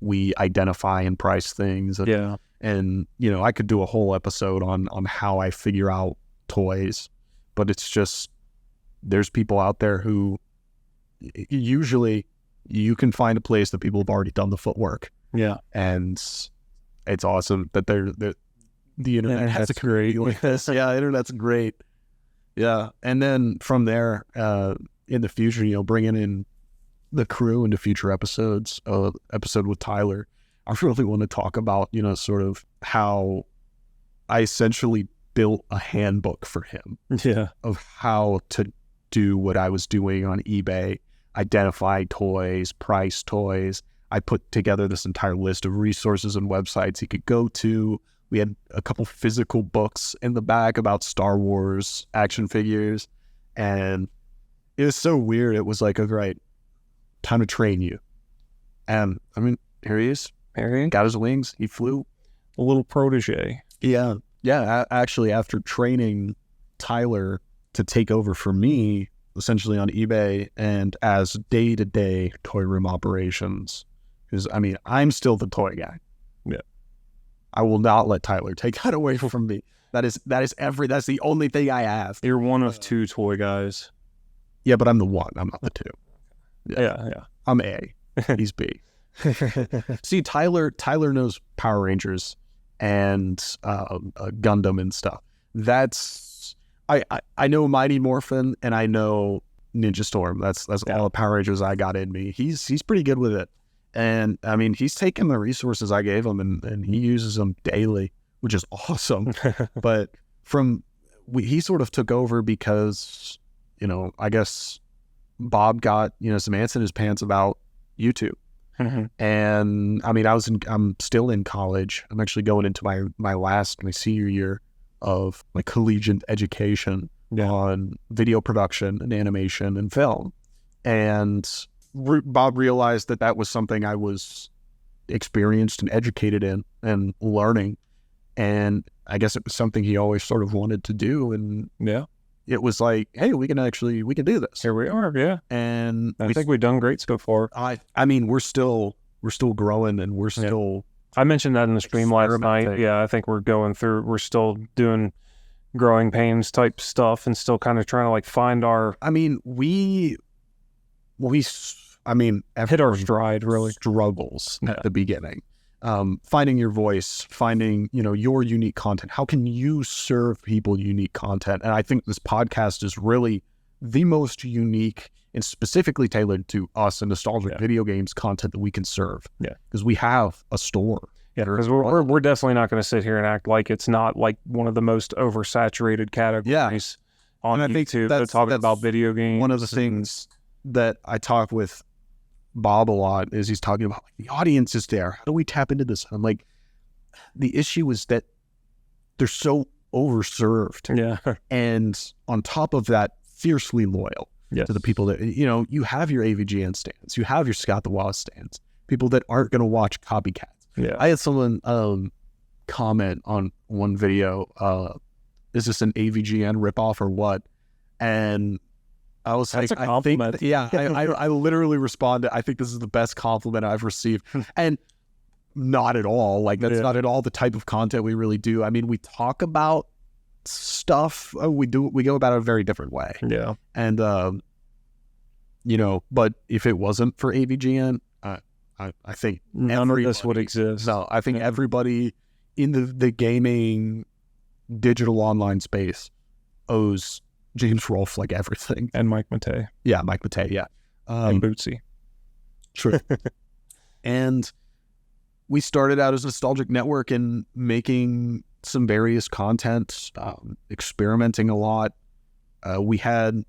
[SPEAKER 1] we identify and price things. And, I could do a whole episode on how I figure out toys, but it's just, there's people out there who usually you can find a place that people have already done the footwork. Yeah. And it's awesome that the internet has a community like this. Yeah, internet's great. Yeah. And then from there, in the future, bringing in the crew into future episodes, episode with Tyler, I really want to talk about, sort of how I essentially built a handbook for him of how to do what I was doing on eBay, identify toys, price toys. I put together this entire list of resources and websites he could go to. We had a couple physical books in the back about Star Wars action figures. And it was so weird. It was like, all right, time to train you. And I mean, here he is. Got his wings. He flew.
[SPEAKER 2] A little protege.
[SPEAKER 1] Yeah. Actually, after training Tyler to take over for me, essentially on eBay and as day-to-day toy room operations, because I mean, I'm still the toy guy.
[SPEAKER 2] Yeah.
[SPEAKER 1] I will not let Tyler take that away from me. That's the only thing I have.
[SPEAKER 2] You're one of 2 toy guys.
[SPEAKER 1] Yeah, but I'm the one. I'm not the 2.
[SPEAKER 2] Yeah.
[SPEAKER 1] I'm A. He's B. See, Tyler knows Power Rangers and Gundam and stuff. That's I know Mighty Morphin and I know Ninja Storm. That's all the Power Rangers I got in me. He's pretty good with it, and I mean he's taken the resources I gave him and he uses them daily, which is awesome. But he sort of took over because I guess Bob got some ants in his pants about YouTube. And I mean, I'm still in college. I'm actually going into my senior year of my collegiate education on video production and animation and film. And Bob realized that was something I was experienced and educated in and learning. And I guess it was something he always sort of wanted to do. And it was like, hey, we can do this.
[SPEAKER 2] Here we are, yeah.
[SPEAKER 1] And
[SPEAKER 2] I think we've done great so far.
[SPEAKER 1] I mean, we're still growing and we're still.
[SPEAKER 2] I mentioned that in the stream last night. Yeah, I think we're still doing growing pains type stuff and still kind of trying to like find our.
[SPEAKER 1] I mean, we
[SPEAKER 2] hit our stride really.
[SPEAKER 1] Struggles at the beginning. finding your voice, finding, your unique content. How can you serve people unique content? And I think this podcast is really the most unique and specifically tailored to us and nostalgic video games content that we can serve.
[SPEAKER 2] Yeah.
[SPEAKER 1] Because we have a store.
[SPEAKER 2] Yeah, because we're definitely not going to sit here and act like it's not like one of the most oversaturated categories on YouTube. That's talking about video games.
[SPEAKER 1] One of the things that I talk with Bob a lot is he's talking about, like, the audience is there. How do we tap into this? I'm like, the issue is that they're so overserved.
[SPEAKER 2] Yeah.
[SPEAKER 1] And on top of that, fiercely loyal to the people that, you have your AVGN stands, you have your Scott the Wild stands, people that aren't going to watch copycats.
[SPEAKER 2] Yeah.
[SPEAKER 1] I had someone comment on one video, is this an AVGN ripoff or what? And I was
[SPEAKER 2] That's
[SPEAKER 1] like,
[SPEAKER 2] a compliment.
[SPEAKER 1] I literally responded, I think this is the best compliment I've received. And not at all. Like, that's not at all the type of content we really do. I mean, we talk about stuff. We go about it a very different way.
[SPEAKER 2] Yeah.
[SPEAKER 1] And, but if it wasn't for AVGN, I think
[SPEAKER 2] none of this would exist.
[SPEAKER 1] No, I think everybody in the gaming digital online space owes James Rolfe like everything.
[SPEAKER 2] And Mike Matei.
[SPEAKER 1] Yeah, Mike Matei, yeah.
[SPEAKER 2] And Bootsy.
[SPEAKER 1] True. And we started out as a Nostalgic Network and making some various content, experimenting a lot. We had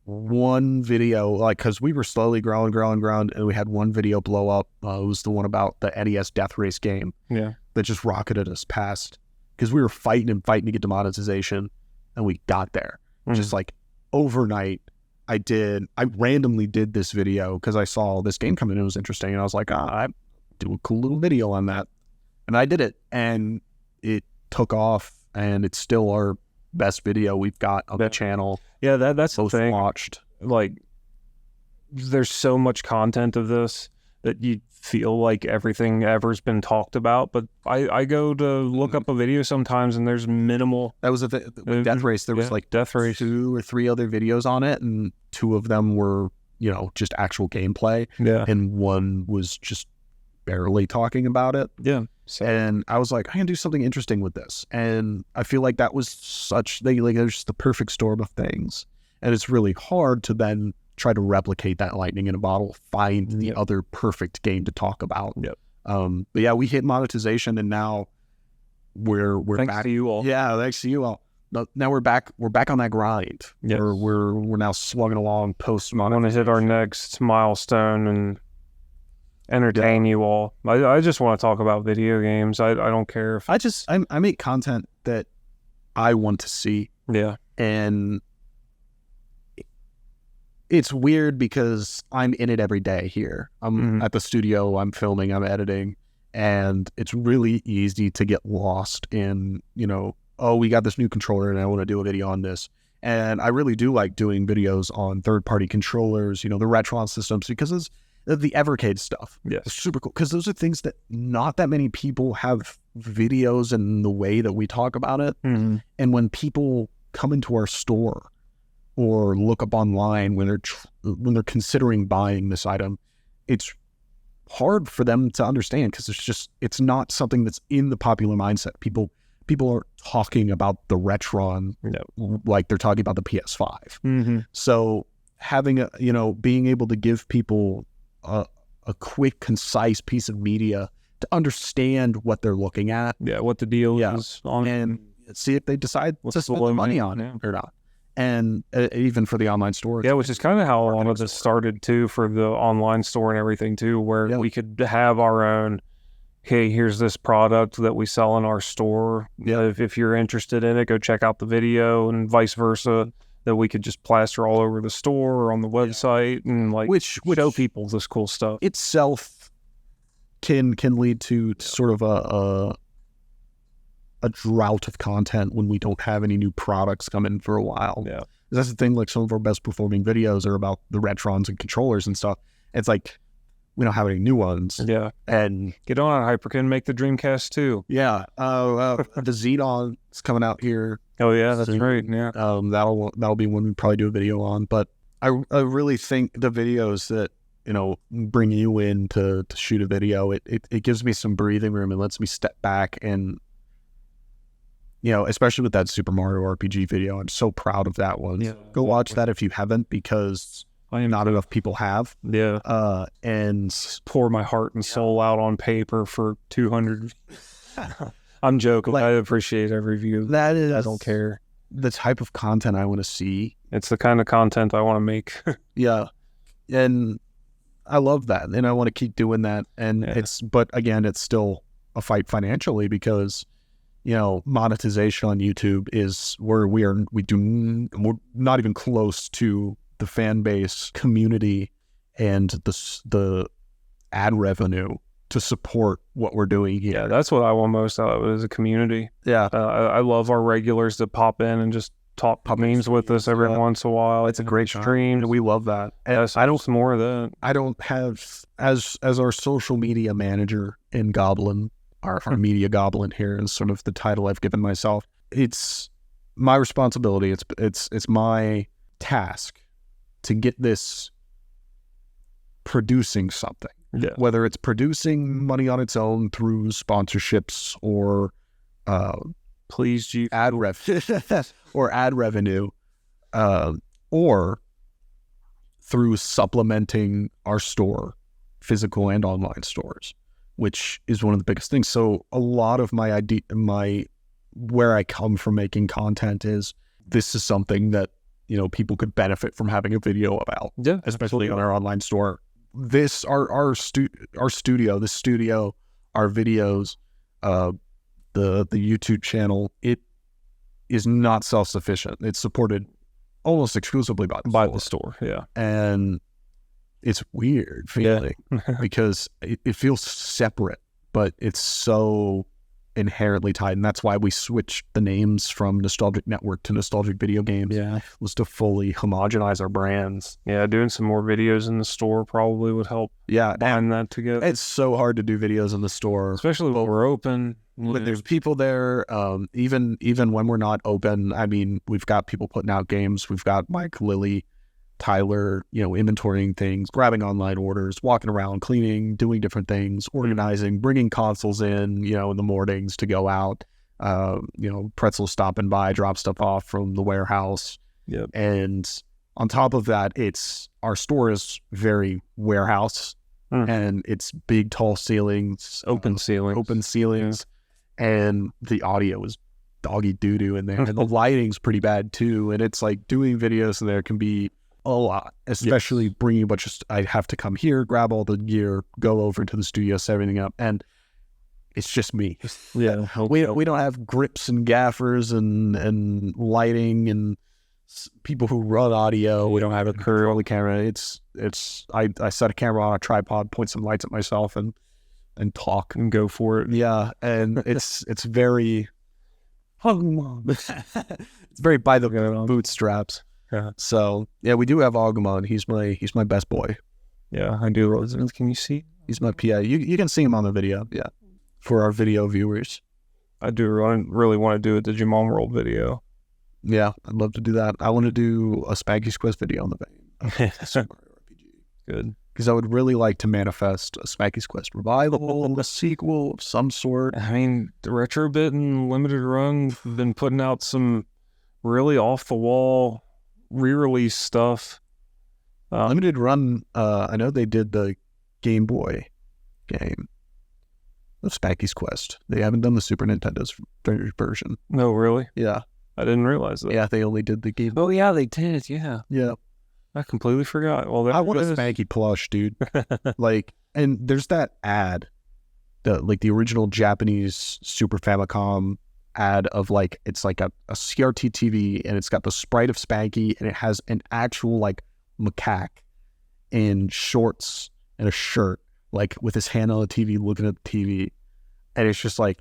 [SPEAKER 1] one video, like, because we were slowly growing, and we had one video blow up. It was the one about the NES Death Race game.
[SPEAKER 2] Yeah.
[SPEAKER 1] That just rocketed us past, because we were fighting to get demonetization, and we got there. Just like overnight, I randomly did this video because I saw this game come in and it was interesting, and I was like, I do a cool little video on that, and I did it, and it took off, and it's still our best video we've got on the channel.
[SPEAKER 2] Yeah, that's the thing.
[SPEAKER 1] Watched.
[SPEAKER 2] Like, there's so much content of this that you feel like everything ever's been talked about, but I go to look up a video sometimes and there's minimal.
[SPEAKER 1] That was with Death Race. There was like
[SPEAKER 2] Death Race,
[SPEAKER 1] 2 or 3 other videos on it, and 2 of them were just actual gameplay.
[SPEAKER 2] Yeah,
[SPEAKER 1] and one was just barely talking about it.
[SPEAKER 2] Yeah.
[SPEAKER 1] And I was like, I can do something interesting with this. And I feel like that was there's the perfect storm of things. And it's really hard to then try to replicate that lightning in a bottle, find the other perfect game to talk about.
[SPEAKER 2] Yep.
[SPEAKER 1] But yeah, we hit monetization, and now we're
[SPEAKER 2] thanks
[SPEAKER 1] back
[SPEAKER 2] to you all.
[SPEAKER 1] Yeah, thanks to you all. Now we're back on that grind.
[SPEAKER 2] Yes.
[SPEAKER 1] We're now slugging along post monetization.
[SPEAKER 2] I want to hit our next milestone and entertain you all. I just want to talk about video games. I don't care if
[SPEAKER 1] I make content that I want to see.
[SPEAKER 2] Yeah.
[SPEAKER 1] And it's weird because I'm in it every day here. I'm at the studio, I'm filming, I'm editing, and it's really easy to get lost in, we got this new controller and I want to do a video on this. And I really do like doing videos on third-party controllers, the Retron systems, because it's the Evercade stuff.
[SPEAKER 2] Yeah.
[SPEAKER 1] It's super cool, because those are things that not that many people have videos in the way that we talk about it.
[SPEAKER 2] Mm-hmm.
[SPEAKER 1] And when people come into our store or look up online when they're considering buying this item, it's hard for them to understand, because it's not something that's in the popular mindset. People are talking about the Retron like they're talking about the PS5.
[SPEAKER 2] Mm-hmm.
[SPEAKER 1] So having being able to give people a quick, concise piece of media to understand what they're looking at.
[SPEAKER 2] Yeah, what the deal is on,
[SPEAKER 1] and see if they decide to spend the money on it or not. And even for the online store.
[SPEAKER 2] Yeah, which is kind of how a lot of this started too, for the online store and everything too, where we could have our own, hey, here's this product that we sell in our store.
[SPEAKER 1] Yeah.
[SPEAKER 2] If you're interested in it, go check out the video, and vice versa, that we could just plaster all over the store or on the website and which show people this cool stuff.
[SPEAKER 1] Itself can lead to sort of a drought of content when we don't have any new products come in for a while.
[SPEAKER 2] Yeah.
[SPEAKER 1] That's the thing, like some of our best performing videos are about the Retrons and controllers and stuff. It's like, we don't have any new ones.
[SPEAKER 2] Yeah.
[SPEAKER 1] And
[SPEAKER 2] get on it, Hyperkin, make the Dreamcast too.
[SPEAKER 1] Yeah. The Xenon is coming out here.
[SPEAKER 2] Oh yeah, that's right. Yeah.
[SPEAKER 1] That'll be one we probably do a video on. But I really think the videos that bring you in to shoot a video, it gives me some breathing room and lets me step back and, especially with that Super Mario RPG video, I'm so proud of that one. Yeah. Go watch that if you haven't, because not enough people have.
[SPEAKER 2] Yeah.
[SPEAKER 1] And
[SPEAKER 2] pour my heart and soul out on paper for 200. I'm joking. I appreciate every view.
[SPEAKER 1] That is,
[SPEAKER 2] I don't care.
[SPEAKER 1] The type of content I want to see.
[SPEAKER 2] It's the kind of content I want to make.
[SPEAKER 1] Yeah. And I love that. And I want to keep doing that. And but again, it's still a fight financially, because monetization on YouTube is where we're not even close to the fan base, community, and the ad revenue to support what we're doing here.
[SPEAKER 2] Yeah, that's what I want most out of it, is a community.
[SPEAKER 1] Yeah.
[SPEAKER 2] I love our regulars that pop in and just talk memes with us every once in a while.
[SPEAKER 1] It's a great
[SPEAKER 2] stream.
[SPEAKER 1] We love that.
[SPEAKER 2] And I don't more of that.
[SPEAKER 1] I don't have, as our social media manager in Goblin, our media goblin here is sort of the title I've given myself. It's my responsibility. It's my task to get this producing something.
[SPEAKER 2] Yeah.
[SPEAKER 1] Whether it's producing money on its own through sponsorships or
[SPEAKER 2] please G
[SPEAKER 1] ad revenue, or through supplementing our store, physical and online stores, which is one of the biggest things. So a lot of where I come from making content is, this is something that people could benefit from having a video about.
[SPEAKER 2] Yeah,
[SPEAKER 1] especially on our online store. This our studio, our videos, the YouTube channel, it is not self-sufficient. It's supported almost exclusively by
[SPEAKER 2] the store. Yeah.
[SPEAKER 1] And it's weird feeling because it feels separate, but it's so inherently tied. And that's why we switched the names from Nostalgic Network to Nostalgic Video Games.
[SPEAKER 2] Yeah.
[SPEAKER 1] Was to fully homogenize our brands.
[SPEAKER 2] Yeah, doing some more videos in the store probably would help.
[SPEAKER 1] Yeah.
[SPEAKER 2] Bind that together.
[SPEAKER 1] It's so hard to do videos in the store.
[SPEAKER 2] Especially when we're open.
[SPEAKER 1] When there's people there, even when we're not open, I mean, we've got people putting out games. We've got Mike, Lily, Tyler, inventorying things, grabbing online orders, walking around, cleaning, doing different things, organizing, bringing consoles in the mornings to go out, Pretzel stopping by, drop stuff off from the warehouse.
[SPEAKER 2] Yep.
[SPEAKER 1] And on top of that, our store is very warehouse, and it's big, tall ceilings,
[SPEAKER 2] open ceilings.
[SPEAKER 1] And the audio is doggy doo-doo in there. And the lighting's pretty bad too. And it's like doing videos in there can be a lot, especially bringing a bunch of I have to come here, grab all the gear, go over to the studio, set everything up, and it's just me.
[SPEAKER 2] Yeah.
[SPEAKER 1] We don't have grips and gaffers and lighting and people who run audio. We don't have a crew on the camera. I set a camera on a tripod, point some lights at myself and talk
[SPEAKER 2] and go for it.
[SPEAKER 1] Yeah. And it's very it's very by the bootstraps.
[SPEAKER 2] Yeah.
[SPEAKER 1] So yeah, we do have Agumon. He's my best boy.
[SPEAKER 2] Yeah, I do. Can you see?
[SPEAKER 1] He's my PA. You can see him on the video. Yeah, for our video viewers.
[SPEAKER 2] I do really want to do a Digimon World video.
[SPEAKER 1] Yeah, I'd love to do that. I want to do a Spanky's Quest video on the vein of Super Mario RPG.
[SPEAKER 2] Good.
[SPEAKER 1] Because I would really like to manifest a Spanky's Quest revival, a sequel of some sort.
[SPEAKER 2] I mean, the Retrobit and Limited Run have been putting out some really off-the-wall re-release stuff.
[SPEAKER 1] Limited Run, I know they did the Game Boy game of Spanky's Quest. They haven't done the Super Nintendo's version.
[SPEAKER 2] No, really?
[SPEAKER 1] Yeah.
[SPEAKER 2] I didn't realize that.
[SPEAKER 1] Yeah, they only did the Game Boy.
[SPEAKER 2] Oh, yeah, they did, yeah.
[SPEAKER 1] Yeah.
[SPEAKER 2] I completely forgot. Well,
[SPEAKER 1] I want a Spanky plush, dude. And there's that ad, the original Japanese Super Famicom ad of it's like a CRT TV, and it's got the sprite of Spanky, and it has an actual macaque in shorts and a shirt, with his hand on the TV, looking at the TV. And it's just I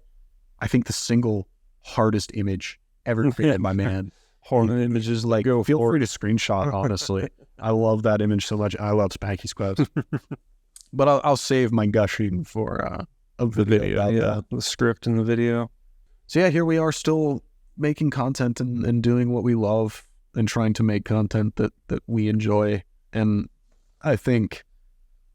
[SPEAKER 1] think the single hardest image ever created by man.
[SPEAKER 2] Hard images,
[SPEAKER 1] feel free to screenshot, honestly. I love that image so much. I love Spanky's Quest. But I'll save my gushing for the video.
[SPEAKER 2] Yeah, the script and the video.
[SPEAKER 1] So yeah, here we are still making content and doing what we love and trying to make content that we enjoy. And I think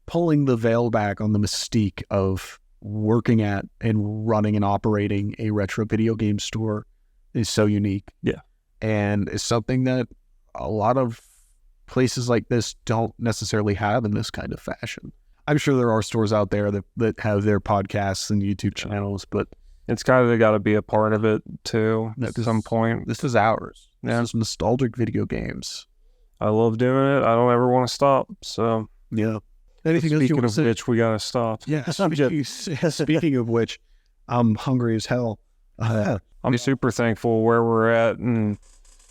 [SPEAKER 1] pulling the veil back on the mystique of working at and running and operating a retro video game store is so unique.
[SPEAKER 2] Yeah.
[SPEAKER 1] And it's something that a lot of places like this don't necessarily have in this kind of fashion. I'm sure there are stores out there that have their podcasts and YouTube channels, but
[SPEAKER 2] it's kind of got to be a part of it too at some point.
[SPEAKER 1] This is ours. Yeah. This is nostalgic video games.
[SPEAKER 2] I love doing it. I don't ever want to stop. So
[SPEAKER 1] yeah. Anything else you want to say?
[SPEAKER 2] Which we got to stop.
[SPEAKER 1] Yeah. Speaking of which, I'm hungry as hell.
[SPEAKER 2] I'm super thankful where we're at and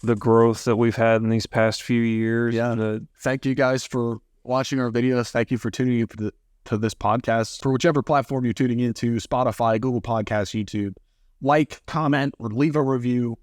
[SPEAKER 2] the growth that we've had in these past few years.
[SPEAKER 1] Yeah. Thank you guys for watching our videos. Thank you for tuning in to this podcast. For whichever platform you're tuning into, Spotify, Google Podcasts, YouTube, like, comment, or leave a review.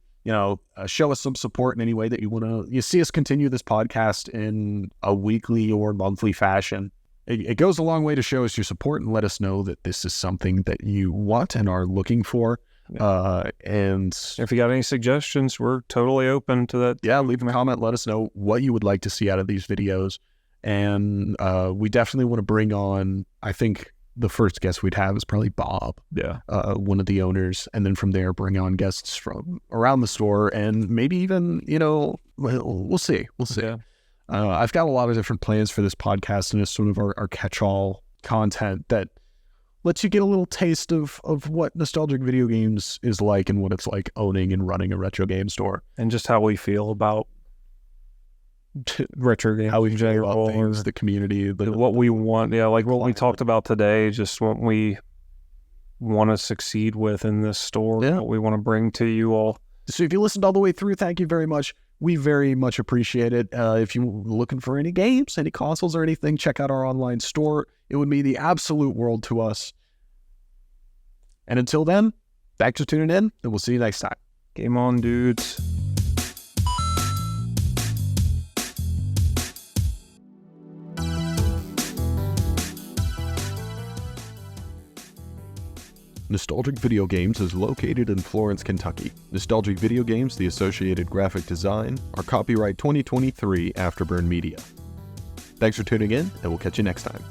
[SPEAKER 1] Show us some support in any way that you want to. You see us continue this podcast in a weekly or monthly fashion. It goes a long way to show us your support and let us know that this is something that you want and are looking for.
[SPEAKER 2] Yeah.
[SPEAKER 1] And
[SPEAKER 2] if you got any suggestions, we're totally open to that.
[SPEAKER 1] Yeah, leave a comment. Let us know what you would like to see out of these videos. And we definitely want to bring on, I think the first guest we'd have is probably Bob.
[SPEAKER 2] Yeah.
[SPEAKER 1] One of the owners. And then from there, bring on guests from around the store and maybe even, we'll see. We'll see.
[SPEAKER 2] Yeah.
[SPEAKER 1] I've got a lot of different plans for this podcast, and it's sort of our catch-all content that lets you get a little taste of what nostalgic video games is like and what it's like owning and running a retro game store.
[SPEAKER 2] And just how we feel about retro games,
[SPEAKER 1] how we feel about things, the community,
[SPEAKER 2] what we want. Yeah, like what we talked about today, just what we want to succeed with in this store, what we want to bring to you all.
[SPEAKER 1] So if you listened all the way through, thank you very much. We very much appreciate it. If you're looking for any games, any consoles or anything, check out our online store. It would mean the absolute world to us. And until then, thanks for tuning in, and we'll see you next time.
[SPEAKER 2] Game on, dudes.
[SPEAKER 1] Nostalgic Video Games is located in Florence, Kentucky. Nostalgic Video Games, the associated graphic design, are copyright 2023 Afterburn Media. Thanks for tuning in, and we'll catch you next time.